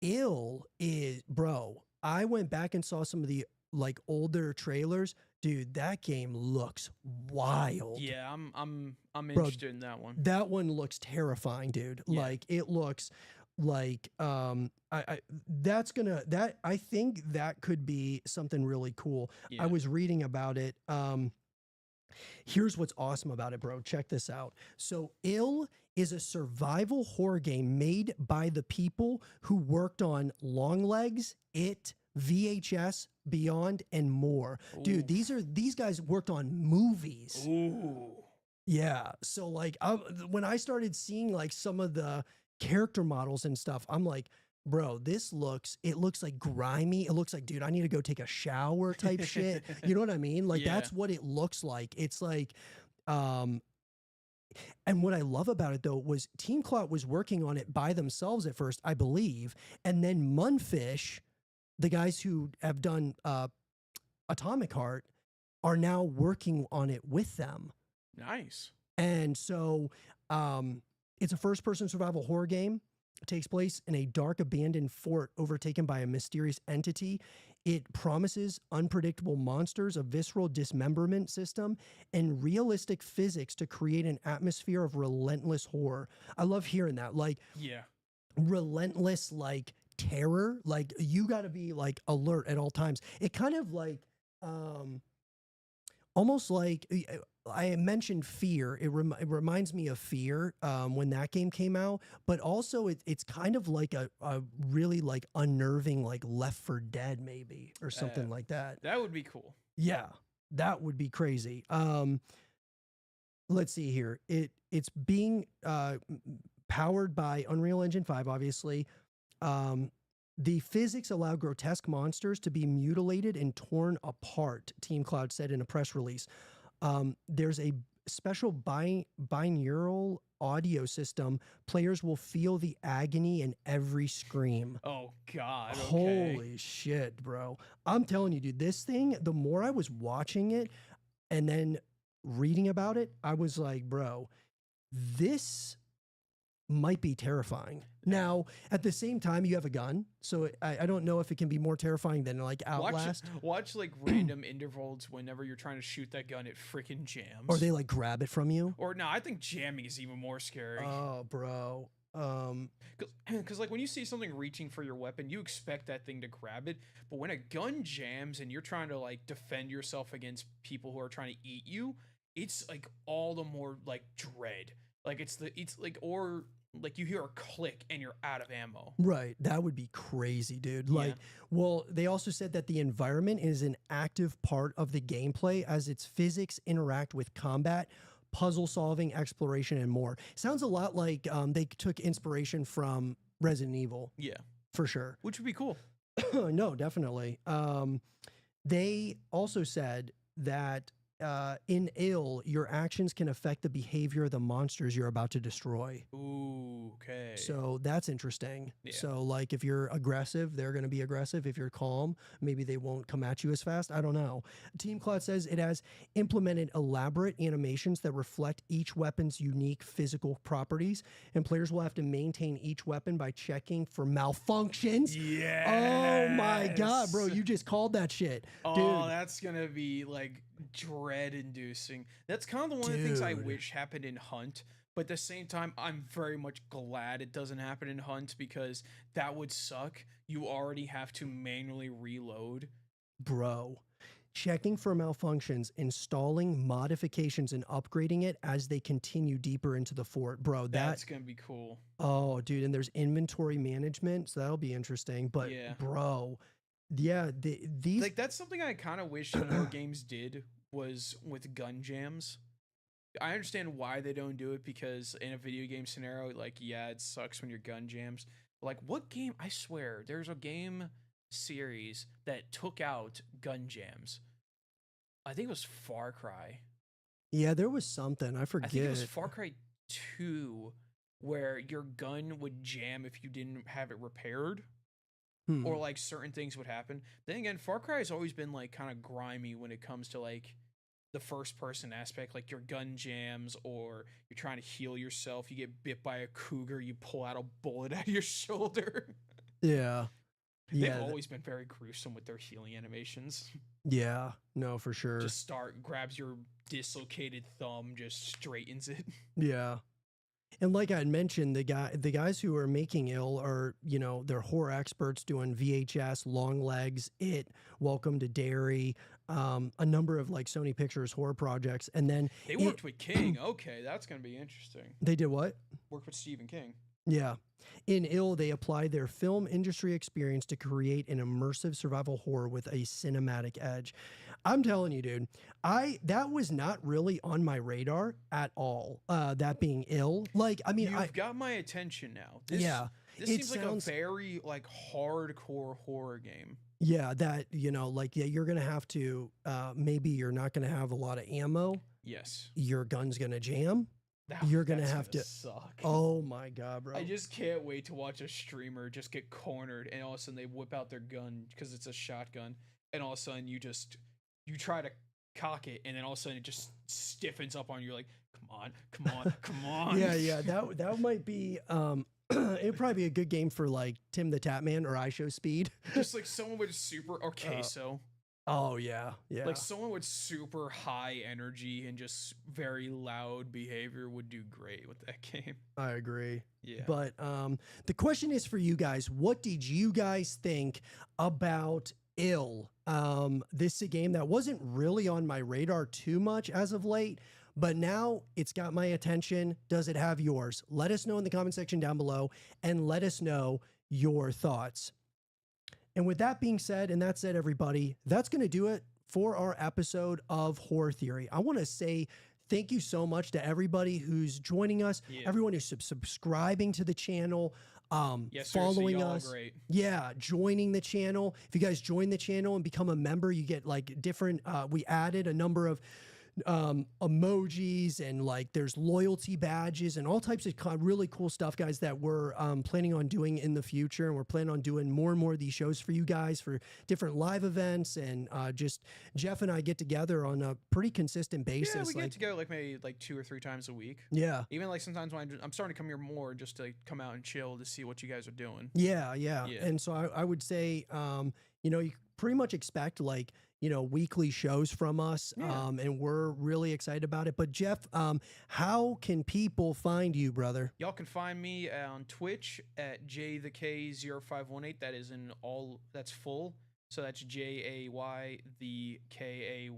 Ill is, bro, I went back and saw some of the like older trailers. Dude, that game looks wild. Yeah, I'm interested in that one. That one looks terrifying, dude. Yeah. Like it looks like I think that could be something really cool. Yeah. I was reading about it. Here's what's awesome about it, bro. Check this out. So, Ill is a survival horror game made by the people who worked on Longlegs, It, VHS, Beyond, and more. Dude, these guys worked on movies. Ooh. Yeah. So like when I started seeing like some of the character models and stuff, I'm like, bro, it looks like grimy. It looks like, dude, I need to go take a shower type shit. You know what I mean? Like Yeah. that's what it looks like. It's like, and what I love about it though was Team Clout was working on it by themselves at first, I believe. And then Munfish, the guys who have done Atomic Heart, are now working on it with them. Nice. And so it's a first-person survival horror game. It takes place in a dark, abandoned fort overtaken by a mysterious entity. It promises unpredictable monsters, a visceral dismemberment system, and realistic physics to create an atmosphere of relentless horror. I love hearing that. Like, Yeah. relentless, like, terror. Like, you got to be, like, alert at all times. It kind of, like, almost like I mentioned Fear. It reminds me of Fear when that game came out, but also it's kind of like a really like unnerving like Left 4 Dead maybe or something like that. That would be cool. Yeah, that would be crazy. Let's see here. It's being powered by Unreal Engine 5, obviously. The physics allow grotesque monsters to be mutilated and torn apart, Team Cloud said in a press release. There's a special binaural audio system. Players will feel the agony in every scream. Oh, God. Okay. Holy shit, bro. I'm telling you, dude, this thing, the more I was watching it and then reading about it, I was like, bro, this might be terrifying. Now, at the same time, you have a gun, so I don't know if it can be more terrifying than like Outlast. Watch like random intervals whenever you're trying to shoot that gun, it freaking jams. Or they like grab it from you. Or no, I think jamming is even more scary. Oh, bro. Because like when you see something reaching for your weapon, you expect that thing to grab it. But when a gun jams and you're trying to like defend yourself against people who are trying to eat you, it's like all the more like dread. Like it's like, or like you hear a click and you're out of ammo. Right. That would be crazy, dude. Like, well, they also said that the environment is an active part of the gameplay as its physics interact with combat, puzzle solving, exploration, and more. Sounds a lot like they took inspiration from Resident Evil. Yeah. For sure. Which would be cool. No, definitely. They also said that in Ill, your actions can affect the behavior of the monsters you're about to destroy. Ooh, okay. So that's interesting. Yeah. So like if you're aggressive, they're going to be aggressive. If you're calm, maybe they won't come at you as fast. I don't know. Team Cloud says it has implemented elaborate animations that reflect each weapon's unique physical properties, and players will have to maintain each weapon by checking for malfunctions. Yeah. Oh my God, bro. You just called that shit. Oh, dude. That's going to be like dread inducing. That's kind of the one of the things I wish happened in Hunt, but at the same time I'm very much glad it doesn't happen in Hunt, because that would suck. You already have to manually reload. Bro, checking for malfunctions, installing modifications, and upgrading it as they continue deeper into the fort. Bro, that's gonna be cool. Oh, dude, and there's inventory management, so that'll be interesting. But bro, yeah, these like that's something I kind of wish more games did, was with gun jams. I understand why they don't do it, because in a video game scenario, like, yeah, it sucks when your gun jams. But like, what game? I swear, there's a game series that took out gun jams. I think it was Far Cry. Yeah, there was something. I forget. I think it was Far Cry 2, where your gun would jam if you didn't have it repaired. Or like certain things would happen. Then again, Far Cry has always been like kind of grimy when it comes to like the first person aspect, like your gun jams, or you're trying to heal yourself, you get bit by a cougar, you pull out a bullet out of your shoulder. Yeah. They've always been very gruesome with their healing animations. Yeah, no, for sure. Just grabs your dislocated thumb, just straightens it. Yeah. And like I had mentioned, the guys who are making Ill are, you know, they're horror experts doing VHS, Long Legs, It, Welcome to Derry, a number of like Sony Pictures horror projects, and then They worked with King. Okay, that's gonna be interesting. they did what? Worked with Stephen King. Yeah. In Ill, they applied their film industry experience to create an immersive survival horror with a cinematic edge. I'm telling you, dude, that was not really on my radar at all. That being Ill, like, I mean, You've got my attention now. yeah, This it seems like a very like hardcore horror game. yeah, that like you're gonna have to maybe you're not gonna have a lot of ammo. Yes. Your gun's gonna jam. You're gonna have to suck. Oh my god, bro! I just can't wait to watch a streamer just get cornered, and all of a sudden they whip out their gun because it's a shotgun, and all of a sudden you try to cock it, and then all of a sudden it just stiffens up on you. You're like, come on. Yeah, that might be it'd probably be a good game for like Tim the Tatman or iShowSpeed. Just like someone with super or queso. Oh yeah. Like someone with super high energy and just very loud behavior would do great with that game. I agree. Yeah. But the question is for you guys, what did you guys think about Ill? This is a game that wasn't really on my radar too much as of late, but now it's got my attention. Does it have yours? Let us know in the comment section down below, and let us know your thoughts. And with that being said, and that said, everybody, that's going to do it for our episode of Horror Theory. I want to say thank you so much to everybody who's joining us, everyone who's subscribing to the channel, following us. Great. Yeah, joining the channel. If you guys join the channel and become a member, you get like different, we added a number of emojis, and like there's loyalty badges and all types of really cool stuff, guys, that we're planning on doing in the future. And we're planning on doing more and more of these shows for you guys for different live events, and just Jeff and I get together on a pretty consistent basis. Yeah, we get together like maybe like 2 or 3 times a week. Yeah, even like sometimes when I'm starting to come here more just to like, come out and chill to see what you guys are doing. Yeah. And so I would say you pretty much expect like weekly shows from us, and we're really excited about it. But Jeff, how can people find you, brother? Y'all can find me on Twitch at JayTheK0518. That is that's full. So that's JAY the KAY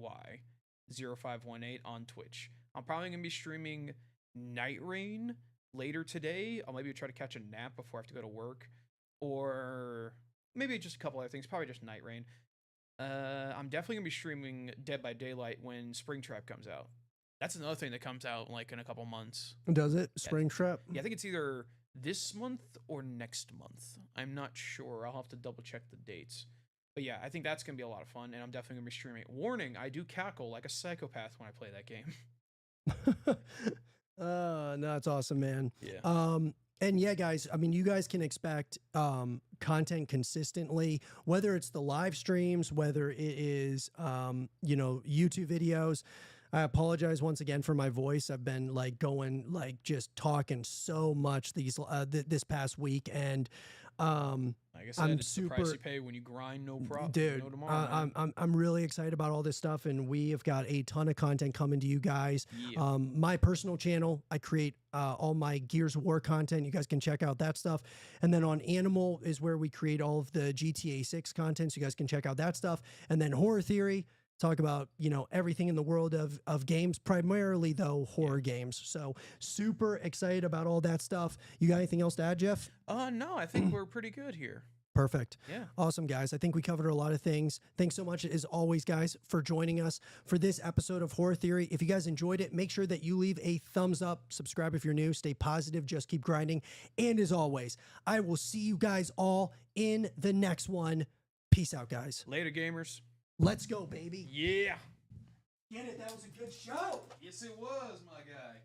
0518 on Twitch. I'm probably gonna be streaming Night Rain later today. I'll maybe try to catch a nap before I have to go to work, or maybe just a couple other things. Probably just Night Rain. I'm definitely gonna be streaming Dead by Daylight when Springtrap comes out. That's another thing that comes out like in a couple months. Does it? Springtrap? Yeah, I think it's either this month or next month. I'm not sure. I'll have to double check the dates. But yeah, I think that's gonna be a lot of fun, and I'm definitely gonna be streaming it. Warning: I do cackle like a psychopath when I play that game. No, that's awesome, man. Yeah. And yeah, guys, I mean, you guys can expect content consistently, whether it's the live streams, whether it is, YouTube videos. I apologize once again for my voice. I've been like going, like just talking so much this past week. And like I said, it's the price you pay when you grind, no problem. Dude, I'm really excited about all this stuff, and we have got a ton of content coming to you guys. Yeah. My personal channel, I create all my Gears of War content. You guys can check out that stuff. And then on Animal is where we create all of the GTA 6 content, so you guys can check out that stuff. And then Horror Theory, talk about everything in the world of games, primarily though horror games. So super excited about all that stuff. You got anything else to add, Jeff? No, I think we're pretty good here. Perfect. Yeah. Awesome, guys. I think we covered a lot of things. Thanks so much, as always, guys, for joining us for this episode of Horror Theory. If you guys enjoyed it, make sure that you leave a thumbs up, subscribe if you're new, stay positive, just keep grinding. And as always, I will see you guys all in the next one. Peace out, guys. Later, gamers. Let's go, baby. Yeah. Get it. That was a good show. Yes, it was, my guy.